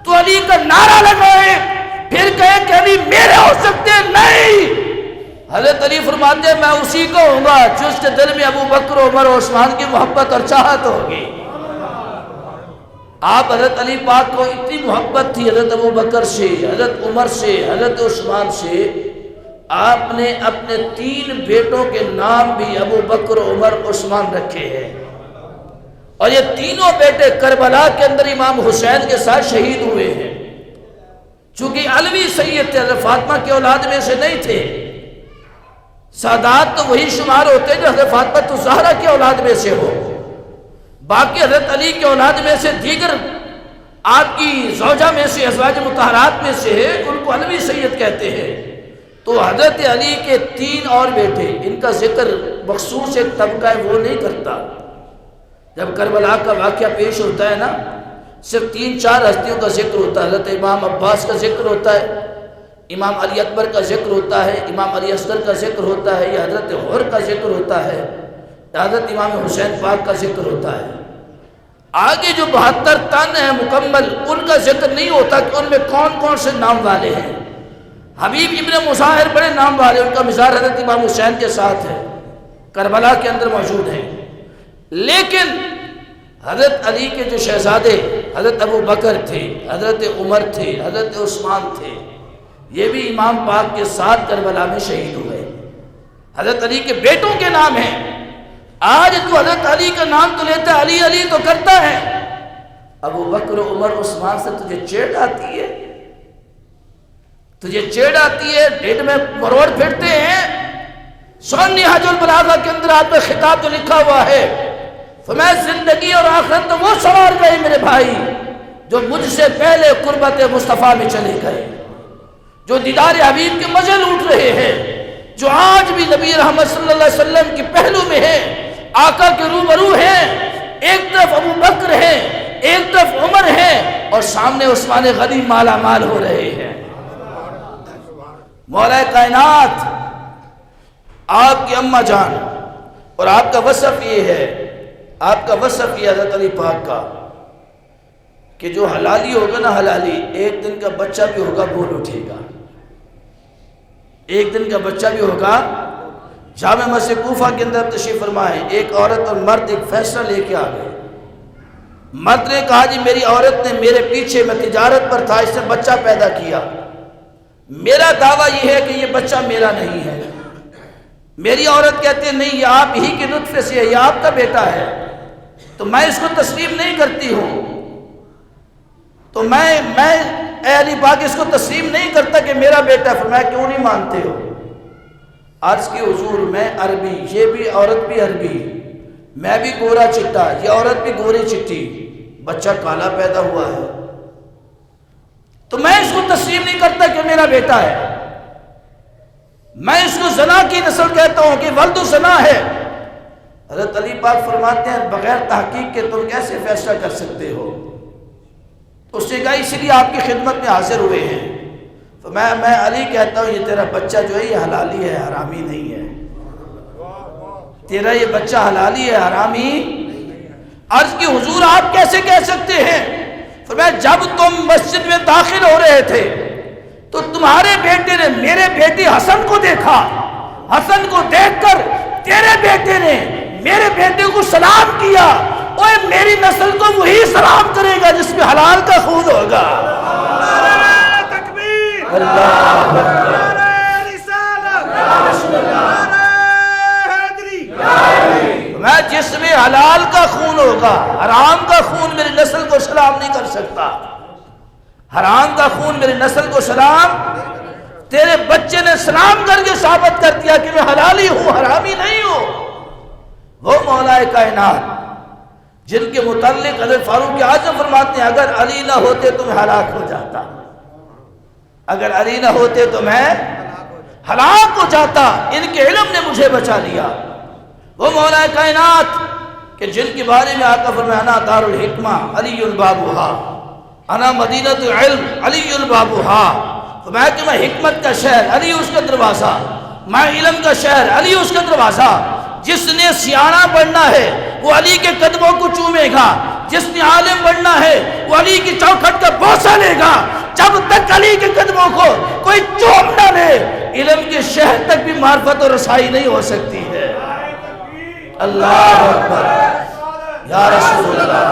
تو علی کا نعرہ لگائے، پھر کہے کہ علی میرے ہو سکتے نہیں۔ حضرت علی فرماتے ہیں میں اسی کو ہوں گا جس کے دل میں ابو بکر، عمر و عثمان کی محبت اور چاہت ہوگی۔ آپ حضرت علی پاک کو اتنی محبت تھی حضرت ابو بکر سے، حضرت عمر سے، حضرت عثمان سے، آپ نے اپنے 3 بیٹوں کے نام بھی ابو بکر، عمر، عثمان رکھے ہیں۔ اور یہ تینوں بیٹے کربلا کے اندر امام حسین کے ساتھ شہید ہوئے ہیں۔ چونکہ علوی سید تھے، حضرت فاطمہ کی اولاد میں سے نہیں تھے۔ سادات تو وہی شمار ہوتے جو حضرت فاطمہ الزہرا کی اولاد میں سے ہو، باقی حضرت علی کی اولاد میں سے دیگر آپ کی زوجہ میں سے، ازواج مطہرات میں سے ہے، ان کو علوی سید کہتے ہیں۔ تو حضرت علی کے 3 اور بیٹے، ان کا ذکر مخصوص ایک طبقہ ہے وہ نہیں کرتا۔ جب کربلا کا واقعہ پیش ہوتا ہے نا، صرف 3-4 ہستیوں کا ذکر ہوتا ہے۔ حضرت امام عباس کا ذکر ہوتا ہے، امام علی اکبر کا ذکر ہوتا ہے، امام علی اصغر کا ذکر ہوتا ہے، یا حضرت حر کا ذکر ہوتا ہے، حضرت امام حسین پاک کا ذکر ہوتا ہے۔ آگے جو 72 تن ہیں مکمل، ان کا ذکر نہیں ہوتا کہ ان میں کون کون سے نام والے ہیں۔ حبیب ابن مظاہر بڑے نام والے، ان کا مزار حضرت امام حسین کے ساتھ ہے، کربلا کے اندر موجود ہیں۔ لیکن حضرت علی کے جو شہزادے حضرت ابو بکر تھے، حضرت عمر تھے، حضرت عثمان تھے، یہ بھی امام پاک کے ساتھ کربلا میں شہید ہوئے۔ حضرت علی کے بیٹوں کے نام ہیں۔ آج تو حضرت علی کا نام تو لیتا ہے، علی علی تو کرتا ہے، ابو بکر، عمر، عثمان سے تجھے چیڑ آتی ہے، تجھے چیڑ آتی ہے، ڈیڑھ میں مروڑ پھرتے ہیں۔ سن نہج البلاغہ کے اندر آپ کا خطاب تو لکھا ہوا ہے، فرمایا زندگی اور آخرت تو وہ سنوار گئے میرے بھائی جو مجھ سے پہلے قربت مصطفیٰ میں چلے گئے، جو دیدار حبیب کے مزے لوٹ رہے ہیں، جو آج بھی نبی رحمت صلی اللہ علیہ وسلم کی پہلو میں ہیں، آقا کے روبرو ہیں۔ ایک طرف ابو بکر ہیں، ایک طرف عمر ہیں، اور سامنے عثمان غنی مالا مال ہو رہے ہیں۔ مولا کائنات آپ کی اماں جان، اور آپ کا وصف یہ ہے، آپ کا وصف یہ حضرت علی پاک کا کہ جو حلالی ہوگا نا، حلالی ایک دن کا بچہ بھی ہوگا بول اٹھے گا، ایک دن کا بچہ بھی ہوگا۔ جامع مسجد کوفہ کے اندر تشریف فرمائے، ایک عورت اور مرد ایک فیصلہ لے کے آ گئے۔ مرد نے کہا جی میری عورت نے میرے پیچھے، میں تجارت پر تھا، اس نے بچہ پیدا کیا، میرا دعویٰ یہ ہے کہ یہ بچہ میرا نہیں ہے۔ میری عورت کہتے ہیں نہیں یہ آپ ہی کے نطفے سے ہے، یہ آپ کا بیٹا ہے، تو میں اس کو تسلیم نہیں کرتی ہوں، تو میں اے علی پاک اس کو تسلیم نہیں کرتا کہ میرا بیٹا ہے۔ فرمایا کیوں نہیں مانتے ہو؟ عرض کی حضور میں عربی، یہ بھی عورت بھی عربی، میں بھی گورا چٹا، یہ عورت بھی گوری چٹی، بچہ کالا پیدا ہوا ہے، تو میں اس کو تسلیم نہیں کرتا کہ میرا بیٹا ہے، میں اس کو زنا کی نسل کہتا ہوں کہ ولد زنا ہے۔ حضرت علی پاک فرماتے ہیں بغیر تحقیق کے تم کیسے فیصلہ کر سکتے ہو؟ تو اس نے کہا اس لیے آپ کی خدمت میں حاضر ہوئے ہیں۔ تو میں علی کہتا ہوں یہ تیرا بچہ جو ہے یہ حلالی ہے، حرامی نہیں ہے۔ تیرا یہ بچہ حلالی ہے، حرامی۔ عرض کی حضور آپ کیسے کہہ سکتے ہیں؟ فرمایا جب تم مسجد میں داخل ہو رہے تھے تو تمہارے بیٹے نے میرے بیٹے حسن کو دیکھا، حسن کو دیکھ کر تیرے بیٹے نے میرے بیٹے کو سلام کیا، اور میری نسل کو وہی سلام کرے گا جس میں حلال کا خون ہوگا۔ نعرہ تکبیر، اللہ نعرہ رسالت، نعرہ حیدری۔ میں جس میں حلال کا خون ہوگا، حرام کا خون میری نسل کو سلام نہیں کر سکتا۔ حرام کا خون میری نسل کو سلام، تیرے بچے نے سلام کر کے ثابت کر دیا کہ میں حلالی ہوں، حرامی نہیں ہوں۔ وہ مولا کائنات جن کے متعلق حضرت فاروق اعظم فرماتے ہیں اگر علی نہ ہوتے تو میں ہلاک ہو جاتا، اگر علی نہ ہوتے تو میں ہلاک ہو جاتا، ان کے علم نے مجھے بچا لیا۔ وہ مولا کائنات کہ جن کے بارے میں آقا فرمایا انا دار الحکمہ علی بابوہا، انا مدینۃ العلم علی بابوہا، فرمایا کہ میں حکمت کا شہر، علی اس کا دروازہ، میں علم کا شہر، علی اس کا دروازہ۔ جس نے سیاںہ بننا ہے وہ علی کے قدموں کو چومے گا، جس نے عالم بننا ہے وہ علی کی چوکھٹ کا بوسہ لے گا۔ جب تک علی کے قدموں کو کوئی چوم نہ لے علم کے شہر تک بھی معرفت اور رسائی نہیں ہو سکتی ہے۔ اللہ اکبر، یا رسول اللہ،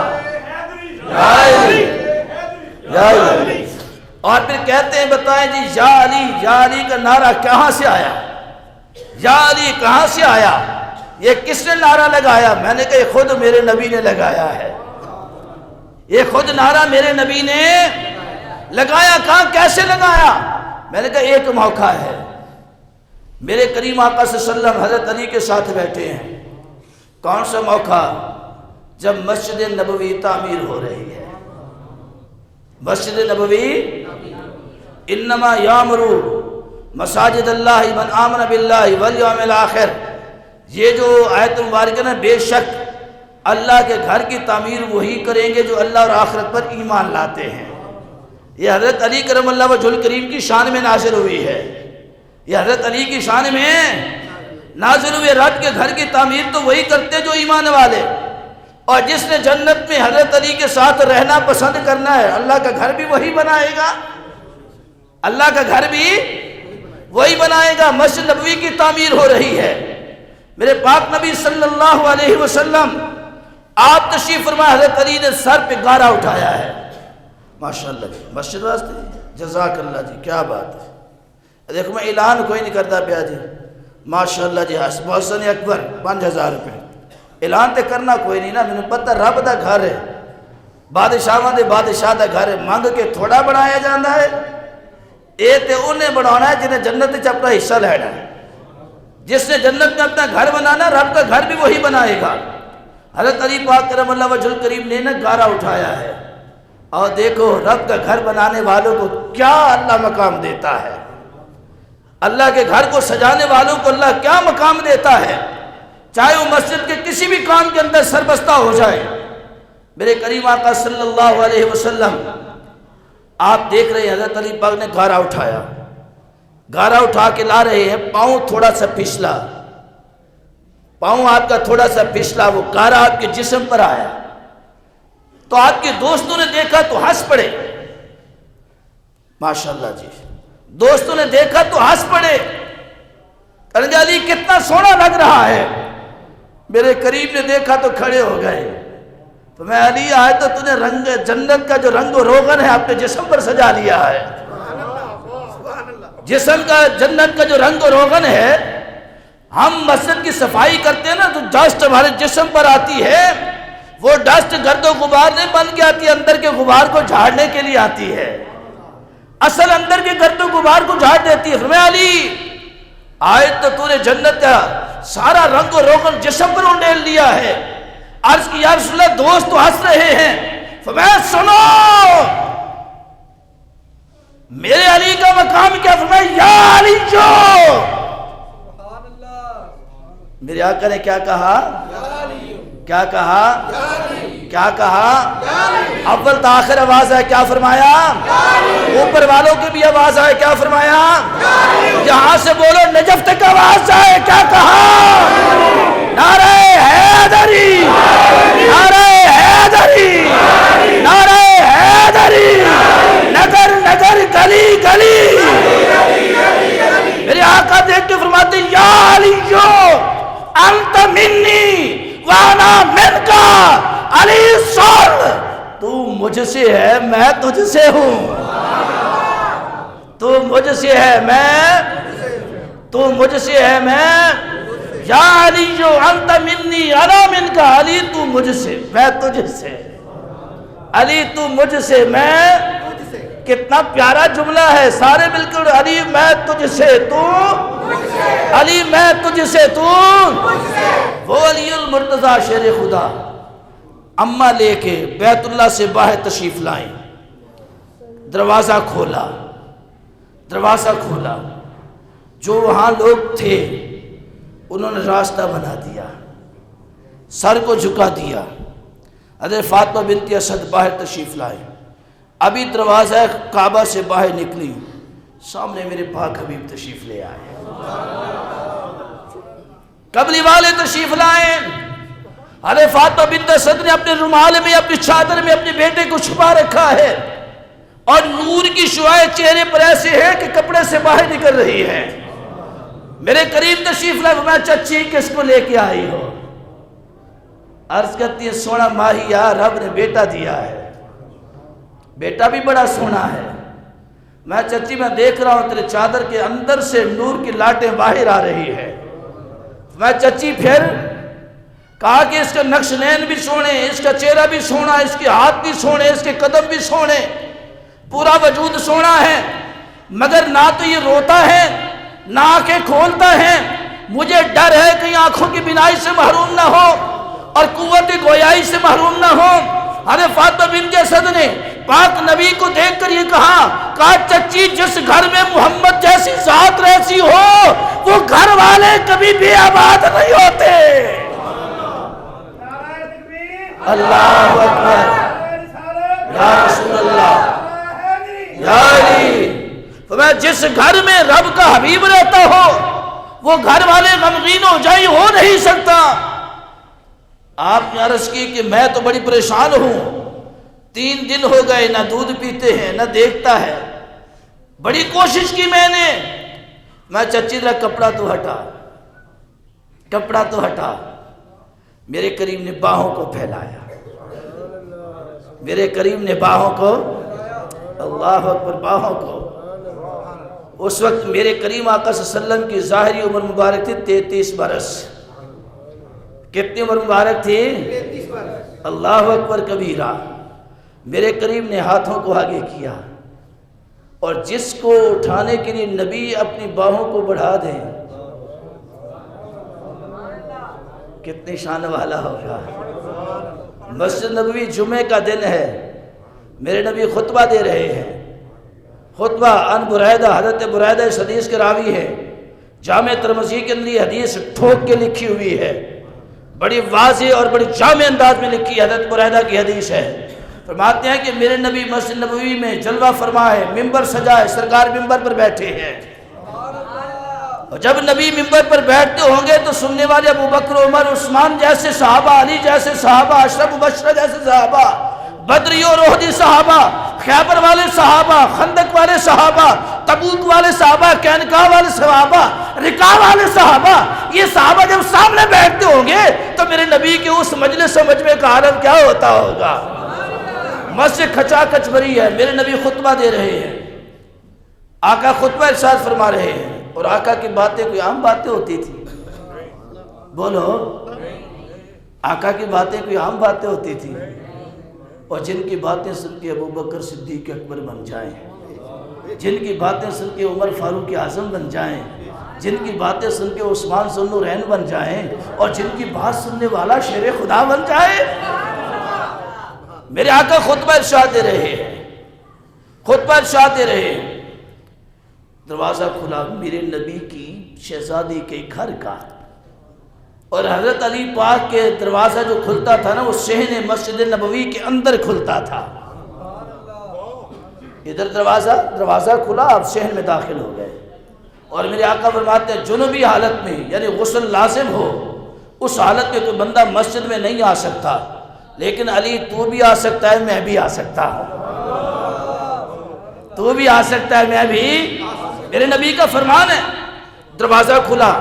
یا علی، یا علی۔ اور پھر کہتے ہیں بتائیں جی یا علی کا نعرہ کہاں سے آیا؟ یا علی کہاں سے آیا؟ یہ کس نے نعرہ لگایا؟ میں نے کہا یہ خود میرے نبی نے لگایا ہے، یہ خود نعرہ میرے نبی نے لگایا۔ کہاں کیسے لگایا؟ میں نے کہا ایک موقع ہے، میرے کریم آقا صلی اللہ علیہ وسلم حضرت علی کے ساتھ بیٹھے ہیں۔ کون سا موقع؟ جب مسجد نبوی تعمیر ہو رہی ہے۔ مسجد نبوی انما یامر مساجد اللہ من آمن باللہ والیوم الآخر، یہ جو آیت مبارکہ ہے بے شک اللہ کے گھر کی تعمیر وہی کریں گے جو اللہ اور آخرت پر ایمان لاتے ہیں۔ یہ حضرت علی کرم اللہ وجہ الکریم کی شان میں نازل ہوئی ہے، یہ حضرت علی کی شان میں نازل ہوئے۔ رب کے گھر کی تعمیر تو وہی کرتے جو ایمان والے، اور جس نے جنت میں حضرت علی کے ساتھ رہنا پسند کرنا ہے اللہ کا گھر بھی وہی بنائے گا، اللہ کا گھر بھی وہی بنائے گا۔ مسجد نبوی کی تعمیر ہو رہی ہے، میرے پاک نبی صلی اللہ علیہ وسلم آپ تشریف فرما، حضرت علی نے سر پہ گارا اٹھایا ہے۔ ماشاءاللہ جی، مسجد واسطے جزاک اللہ جی، کیا بات ہے۔ دیکھو میں اعلان کوئی نہیں کرتا پیا جی، ماشاءاللہ جی، محسن اکبر 5000 روپے اعلان تے کرنا کوئی نہیں نا، میں نے پتہ رب دا گھر ہے، بادشاہاں دے بادشاہ دا گھر ہے، مانگ کے تھوڑا بنایا جاندہ ہے۔ اے تے انہیں بنانا ہے جنہیں جنت وچ اپنا حصہ لینا ہے، جس نے جنت میں اپنا گھر بنانا رب کا گھر بھی وہی بنائے گا۔ حضرت علی پاک کرم اللہ وجہ الکریم نے گارا اٹھایا ہے، اور دیکھو رب کا گھر بنانے والوں کو کیا اللہ مقام دیتا ہے، اللہ کے گھر کو سجانے والوں کو اللہ کیا مقام دیتا ہے، چاہے وہ مسجد کے کسی بھی کام کے اندر سربستہ ہو جائے۔ میرے کریم آقا صلی اللہ علیہ وسلم آپ دیکھ رہے ہیں حضرت علی پاک نے گارا اٹھایا، گارا اٹھا کے لا رہے ہیں، پاؤں تھوڑا سا پھسلا، پاؤں آپ کا تھوڑا سا پھسلا، وہ گارا آپ کے جسم پر آیا تو آپ کے دوستوں نے دیکھا تو ہنس پڑے۔ ماشاءاللہ جی، دوستوں نے دیکھا تو ہنس پڑے، کہنے علی کتنا سونا لگ رہا ہے۔ میرے قریب نے دیکھا تو کھڑے ہو گئے، تو میں علی آئے تو تو نے رنگ جنت کا جو رنگ و روغن ہے اپنے جسم پر سجا لیا ہے، جسم کا جنت کا جو رنگ و روغن ہے۔ ہم مسجد کی صفائی کرتے ہیں نا تو ڈسٹ ہمارے جسم پر آتی ہے، وہ ڈسٹ گرد و غبار نہیں بن کے آتی، اندر کے غبار کو جھاڑنے کے لیے آتی ہے، اصل اندر کے گرد و غبار کو جھاڑ دیتی ہے۔ فرمایا علی آئے تو نے جنت کا سارا رنگ و روغن جسم پر انڈیل لیا ہے۔ عرض کی یا رسول اللہ دوست تو ہنس رہے ہیں، فرمایا سنو میرے علی کا مقام کیا؟ فرمایا یا علی جو، میرے آقا نے کیا کہا؟ کیا کہا؟ کیا کہا؟ اول تاخیر آواز ہے، کیا فرمایا؟ اوپر والوں کی بھی آواز ہے، کیا فرمایا؟ یہاں سے بولو نجف تک آواز ہے، کیا کہا؟ نعرہ حیدری، نعرہ حیدری، نعرہ حیدری، نگر نگر گلی گلی۔ میرے آقا دیکھ کے فرماتے ہیں یا علیو انت منی وانا من کا، علی سن، تو مجھ سے ہے میں تجھ سے ہوں، تو مجھ سے ہے میں، یا علیو انت منی انا من کا، علی تو مجھ سے میں تجھ سے، علی تو مجھ سے میں۔ کتنا پیارا جملہ ہے، سارے بالکل علی میں تجھ سے تو، علی میں تجھ سے تو۔ وہ علی المرتضی شیر خدا اماں لے کے بیت اللہ سے باہر تشریف لائیں، دروازہ کھولا، جو وہاں لوگ تھے انہوں نے راستہ بنا دیا، سر کو جھکا دیا۔ حضرت فاطمہ بنت اسد باہر تشریف لائے، ابھی دروازہ کعبہ سے باہر نکلی، سامنے میرے پاک حبیب تشریف لے آئے، قبلی والے تشریف لائے۔ حضرت فاطمہ بنت اسد نے اپنے رومال میں، اپنی چادر میں اپنے بیٹے کو چھپا رکھا ہے، اور نور کی شعاعیں چہرے پر ایسے ہے کہ کپڑے سے باہر نکل رہی ہے۔ میرے قریب تشریف لائے، میں چچی کس کو لے کے آئی ہو؟ عرض کرتی ہے سونا ماہی یا رب نے بیٹا دیا ہے، بیٹا بھی بڑا سونا ہے۔ میں چچی میں دیکھ رہا ہوں تیرے چادر کے اندر سے نور کی لاٹیں باہر آ رہی ہے۔ میں چچی پھر کہا کہ اس کا نقش نین بھی سونے، اس کا چہرہ بھی سونا، اس کے ہاتھ بھی سونے، اس کے قدم بھی سونے، پورا وجود سونا ہے، مگر نہ تو یہ روتا ہے نہ آنکھیں کھولتا ہے۔ مجھے ڈر ہے کہ آنکھوں کی بینائی سے محروم نہ ہو اور قوت گویائی سے محروم نہ ہو۔ حضرت فاطمہ بنت اسد نے پاک نبی کو دیکھ کر یہ کہا چچی جس گھر میں محمد جیسی ذات رہتی ہو وہ گھر والے کبھی بھی آباد نہیں ہوتے۔ اللہ اکبر، یا رسول اللہ، یا علی۔ میں جس گھر میں رب کا حبیب رہتا ہو وہ گھر والے غمگین ہو جائیں، ہو نہیں سکتا۔ آپ نے عرض کی کہ میں تو بڑی پریشان ہوں، 3 دن ہو گئے نہ دودھ پیتے ہیں نہ دیکھتا ہے، بڑی کوشش کی میں نے۔ میں چچی ذرا کپڑا تو ہٹا۔ میرے کریم نے باہوں کو پھیلایا، میرے کریم نے باہوں کو، اللہ اکبر، باہوں کو۔ اس وقت میرے کریم آقا صلی اللہ علیہ وسلم کی ظاہری عمر مبارک تھی 33 برس۔ کتنی عمر مبارک تھی؟ 33 برس۔ اللہ اکبر کبیرہ۔ میرے کریم نے ہاتھوں کو آگے کیا، اور جس کو اٹھانے کے لیے نبی اپنی باہوں کو بڑھا دیں، کتنی شان والا ہوگا۔ مسجد نبوی جمعے کا دن ہے، میرے نبی خطبہ دے رہے ہیں، خطبہ ان بریدہ، حضرت بریدہ اس حدیث کے راوی ہے، جامع ترمذی کے اندر یہ حدیث ٹھوک کے لکھی ہوئی ہے، بڑی واضح اور بڑی جامع انداز میں لکھی حضرت بریدہ کی حدیث ہے۔ فرماتے ہیں کہ میرے نبی مسجد نبوی میں جلوہ فرمائے، ممبر سجائے، سرکار ممبر پر بیٹھے ہیں، اور جب نبی ممبر پر بیٹھتے ہوں گے تو سننے والے ابو بکر، عمر، عثمان جیسے صحابہ، علی جیسے صحابہ، اشرف مبشرہ جیسے صحابہ، بدری اور احدی صحابہ، خیبر والے صحابہ، خندق والے صحابہ، تبوک والے صحابہ، کینکا والے صحابہ، رکا والے صحابہ، یہ صحابہ جب سامنے بیٹھتے ہوں گے تو میرے نبی کے اس مجلس و مجمع کا عالم کیا ہوتا ہوگا۔ مسجد کھچا کھچ بھری ہے، میرے نبی خطبہ دے رہے ہیں، آقا خطبہ ارشاد فرما رہے ہیں، اور آقا کی باتیں کوئی عام باتیں ہوتی تھی؟ بولو، آقا کی باتیں کوئی عام باتیں ہوتی تھی؟ اور جن کی باتیں سن کے ابو بکر صدیق اکبر بن جائیں، جن کی باتیں سن کے عمر فاروق اعظم بن جائیں، جن کی باتیں سن کے عثمان ذو النورین بن جائیں، اور جن کی بات سننے والا شیر خدا بن جائے۔ میرے آقا خطبہ ارشاد دے رہے ہیں، خطبہ ارشاد دے رہے ہیں، دروازہ کھلا میرے نبی کی شہزادی کے گھر کا، اور حضرت علی پاک کے دروازہ جو کھلتا تھا نا وہ صحن مسجد نبوی کے اندر کھلتا تھا. ادھر دروازہ کھلا، آپ صحن میں داخل ہو گئے. اور میرے آقا فرماتے ہیں جنوبی حالت میں یعنی غسل لازم ہو اس حالت میں کوئی بندہ مسجد میں نہیں آ سکتا، لیکن علی تو بھی آ سکتا ہے، میں بھی آ سکتا ہوں. تو بھی آ سکتا ہے، میں بھی. میرے نبی کا فرمان ہے. دروازہ کھلا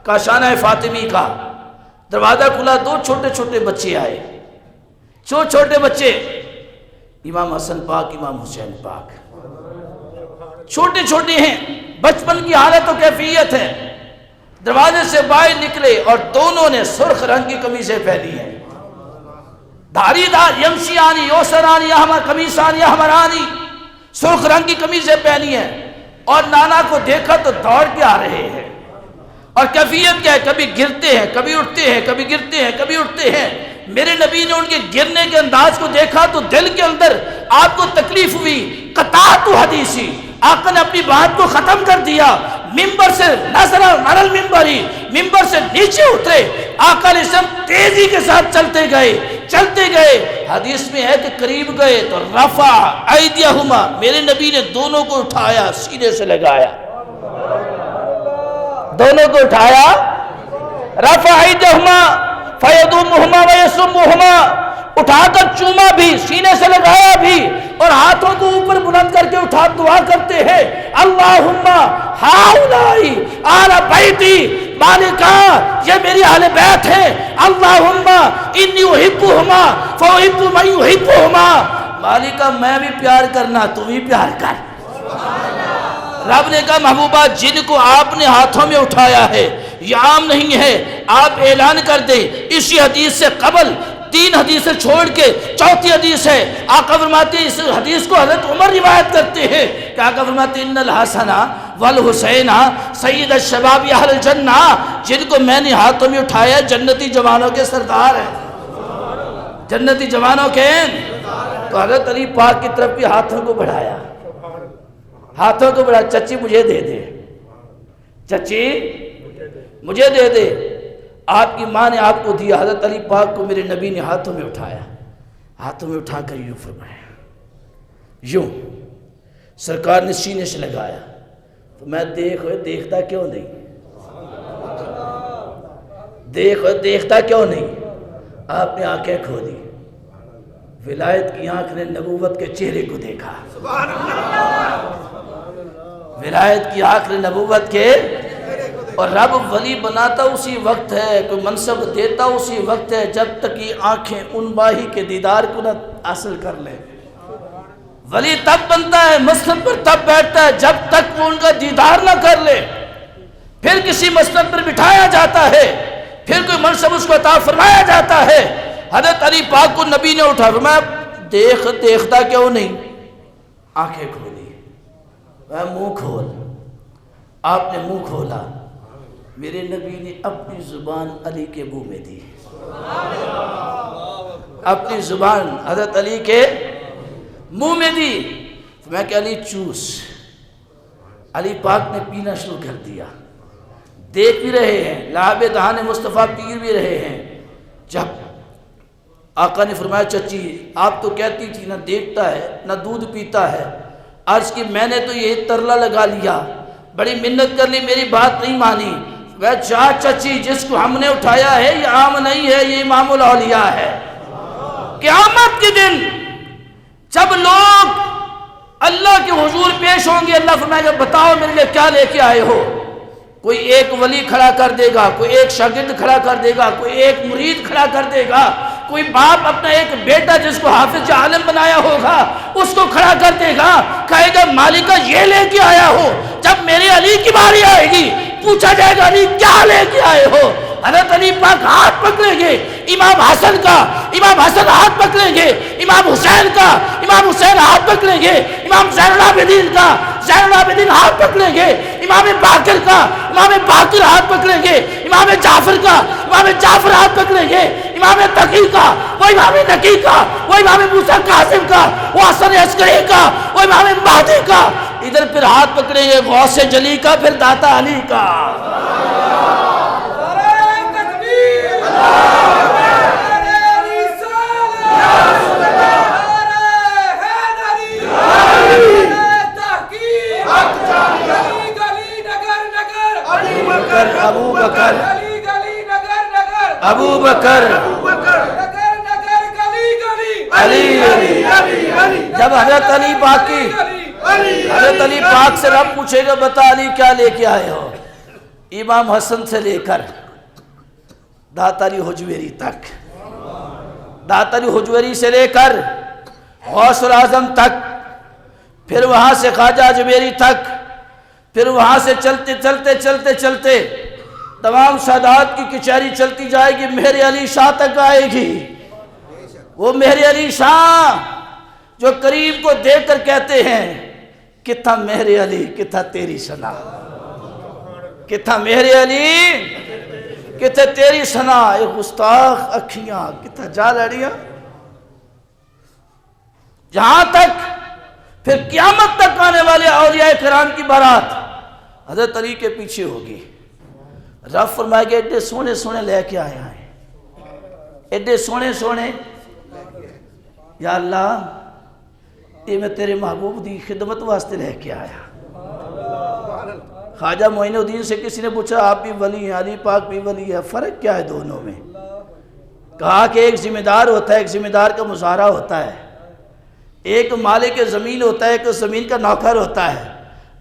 کاشانہ فاطمی کا، دروازہ کھلا، 2 چھوٹے چھوٹے بچے آئے. چھوٹے بچے، امام حسن پاک، امام حسین پاک، چھوٹے ہیں، بچپن کی حالت و کیفیت ہے. دروازے سے باہر نکلے اور دونوں نے سرخ رنگ کی قمیصیں پہنی ہیں، دھاری دار، یمشیانی یوسرانی قمیصانی یحمرانی، سرخ رنگ کی قمیصیں پہنی ہیں. اور نانا کو دیکھا تو دوڑ کے آ رہے ہیں. اور کیفیت کیا ہے؟ کبھی گرتے ہیں، کبھی اٹھتے ہیں، کبھی گرتے ہیں، کبھی اٹھتے ہیں. میرے نبی نے ان کے گرنے کے انداز کو دیکھا تو دل کے اندر آپ کو تکلیف ہوئی. قطعت حدیثی، آقا نے اپنی بات کو ختم کر دیا. ممبر سے نظر مرل ممبری، ممبر سے نیچے اترے. آقا علیہ السلام تیزی کے ساتھ چلتے گئے. حدیث میں ہے کہ قریب گئے تو رفع ایدیہما، میرے نبی نے دونوں کو اٹھایا، سینے سے لگایا. دونوں کو اٹھایا، رفع ایدیہما فیضمہما ویسمہما، اٹھا کر چوما بھی، سینے سے لگایا بھی، اور ہاتھوں کو اوپر بلند کر کے اٹھا دعا کرتے ہیں اللہم ہاؤلائی آل بیتی، مالکا یہ میری اہل بیت ہے، اللہم انی احبہما فاحب من یحبہما، مالکا میں بھی پیار کرنا تو بھی پیار کر. رب نے کہا محبوبہ جن کو آپ نے ہاتھوں میں اٹھایا ہے یہ عام نہیں ہے، آپ اعلان کر دیں. اسی حدیث سے قبل 3 حدیثیں چھوڑ کے 4تھی حدیث ہے. آقا فرماتے ہیں، اس حدیث کو حضرت عمر روایت کرتے ہیں کہ آقا فرماتے ہیں ان الحسن والحسین سید الشباب اہل الجنہ، جن کو میں نے ہاتھوں میں اٹھایا جنتی جوانوں کے سردار ہیں، جنتی جوانوں کے. تو حضرت علی پاک کی طرف بھی ہاتھوں کو بڑھایا، چچی مجھے دے دے، چچی مجھے دے دے. آپ کی ماں نے آپ کو دیا. حضرت علی پاک کو میرے نبی نے ہاتھوں میں اٹھایا، ہاتھوں میں اٹھا کر یوں فرمایا، یوں سرکار نے سینے سے لگایا. تو میں دیکھتا کیوں نہیں، دیکھتا کیوں نہیں. آپ نے آنکھیں کھولی، ولایت کی آنکھ نے نبوت کے چہرے کو دیکھا. ولایت کی آنکھ نے نبوت کے، اور رب ولی بناتا اسی وقت ہے، کوئی منصب دیتا اسی وقت ہے جب تک یہ آنکھیں ان ماہی کے دیدار کو نہ حاصل کر لے. ولی تب بنتا ہے، مسند پر تب بیٹھتا ہے جب تک وہ ان کا دیدار نہ کر لے. پھر کسی مسند پر بٹھایا جاتا ہے، پھر کوئی منصب اس کو عطا فرمایا جاتا ہے. حضرت علی پاک کو نبی نے اٹھا فرمایا دیکھتا کیوں نہیں. آنکھیں کھولی، منہ کھول. آپ نے منہ کھولا، میرے نبی نے اپنی زبان علی کے منہ میں دی. اپنی زبان حضرت علی کے منہ میں دی. میں کہ علی چوس. علی پاک نے پینا شروع کر دیا. دیکھ بھی رہے ہیں، لعاب دہان مصطفیٰ پی بھی رہے ہیں. جب آقا نے فرمایا چچی آپ تو کہتی تھی نہ دیکھتا ہے نہ دودھ پیتا ہے، عرض کی میں نے تو یہ ترلا لگا لیا، بڑی منت کر لی، میری بات نہیں مانی. وہ چچی جس کو ہم نے اٹھایا ہے یہ عام نہیں ہے، یہ امام الاولیاء ہے. قیامت کے دن جب لوگ اللہ کے حضور پیش ہوں گے، اللہ فرمائے گا بتاؤ میرے لیے کیا لے کے آئے ہو. کوئی ایک ولی کھڑا کر دے گا، کوئی ایک شاگرد کھڑا کر دے گا، کوئی ایک مرید کھڑا کر دے گا، کوئی باپ اپنا ایک بیٹا جس کو حافظ عالم بنایا ہوگا اس کو کھڑا کر دے گا، کہے گا مالکہ یہ لے کے آیا ہو. جب میرے علی کی باری آئے گی پوچھا جائے گا علی کیا لے کے آئے ہو. حضرت علی پاک ہاتھ پکڑیں گے امام حسن کا، امام حسن ہاتھ پکڑیں گے امام حسین کا، امام حسین ہاتھ پکڑیں گے امام زین العابدین کا، زین العابدین ہاتھ پکڑیں گے امام باقر کا، امام باقر ہاتھ پکڑیں گے امام جعفر کا، امام جعفر ہاتھ پکڑیں گے امام تقی کا، وہ امام نقی کا، وہ امام موسیٰ قاسم کا، وہ حسن عسکری کا، وہ امام مہدی کا. ادھر پھر ہاتھ پکڑیں گے غوث جلی کا، پھر داتا علی کا. ابو بکر گلی گلی نگر نگر ابو بکر نگر نگر گلی گلی علی جب حضرت علی پاک کی حضرت علی پاک سے رب پوچھے گا بتا علی کیا لے کے آئے ہو؟ امام حسن سے لے کر داتا علی حجویری تک، داتا علی حجویری سے لے کر غوث الاعظم تک، پھر وہاں سے خواجہ اجمیری تک، پھر وہاں سے چلتے چلتے چلتے چلتے تمام سادات کی کچہری چلتی جائے گی، مہر علی شاہ تک آئے گی۔ وہ مہر علی شاہ جو قریب کو دیکھ کر کہتے ہیں کتھا مہر علی کتھا تیری سنا، کتھا مہر علی کتھا تیری سنا، اے گستاخ اکھیاں کتھا جا لڑیاں۔ جہاں تک پھر قیامت تک آنے والے اولیاء کرام کی بارات حضرت علی کے پیچھے ہوگی۔ رب فرمائے گا ایڈے سونے سونے لے کے آئے ہیں، ایڈے سونے سونے، یا اللہ یہ میں تیرے محبوب دی خدمت واسطے لے کے آیا۔ خواجہ معین الدین سے کسی نے پوچھا آپ بھی ولی ہیں، علی پاک بھی ولی ہے، فرق کیا ہے دونوں میں؟ کہا کہ ایک ذمہ دار ہوتا ہے، ایک ذمہ دار کا مظاہرہ ہوتا ہے، ایک مالک زمین ہوتا ہے، ایک زمین کا نوکر ہوتا ہے۔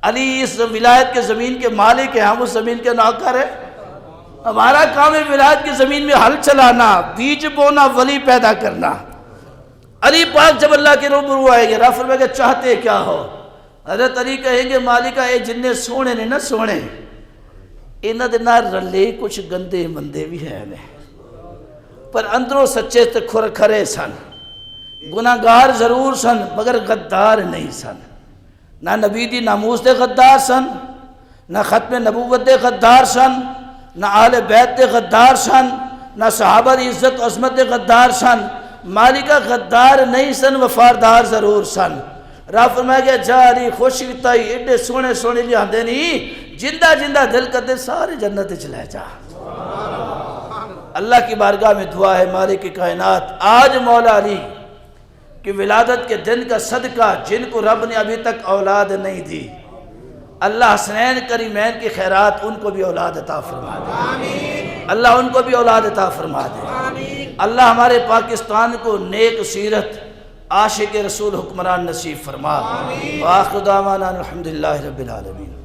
علی اس ولایت کے زمین کے مالک ہیں، ہم اس زمین کے نوکر ہیں۔ ہمارا کام ہے ولایت کی زمین میں ہل چلانا، بیج بونا، ولی پیدا کرنا۔ علی پاک جب اللہ کے روبرو آئے گے، رب فرمائے گا چاہتے کیا ہو؟ حضرت علی کہیں گے مالکہ اے جننے سونے نے نہ سونے، انہاں دے نال رلے کچھ گندے مندے بھی ہیں نے، پر اندروں سچے تے کھر کھرے سن، گناہگار ضرور سن مگر غدار نہیں سن۔ نہ نبی دی ناموس دے غدار سن، نہ ختم نبوت دے غدار سن، نہ آل بیت دے غدار سن، نہ صحابہ دی عزت و عظمت دے غدار سن۔ مالکہ غدار نہیں سن، وفادار ضرور سن۔ رب فرمائے گا جا علی خوش کیتا ہی ایڈے سونے سونے لے آندے نہیں، جندہ جندہ دل کرتے سارے جنت چلے جا۔ اللہ کی بارگاہ میں دعا ہے مالک کائنات آج مولا علی کہ ولادت کے دن کا صدقہ جن کو رب نے ابھی تک اولاد نہیں دی، اللہ حسنین کریمین کی خیرات ان کو بھی اولاد عطا فرما دے، اللہ ان کو بھی اولاد عطا فرما دے۔ اللہ ہمارے پاکستان کو نیک سیرت عاشق رسول حکمران نصیب فرما۔ وآخر دعوانا الحمدللہ رب العالمین۔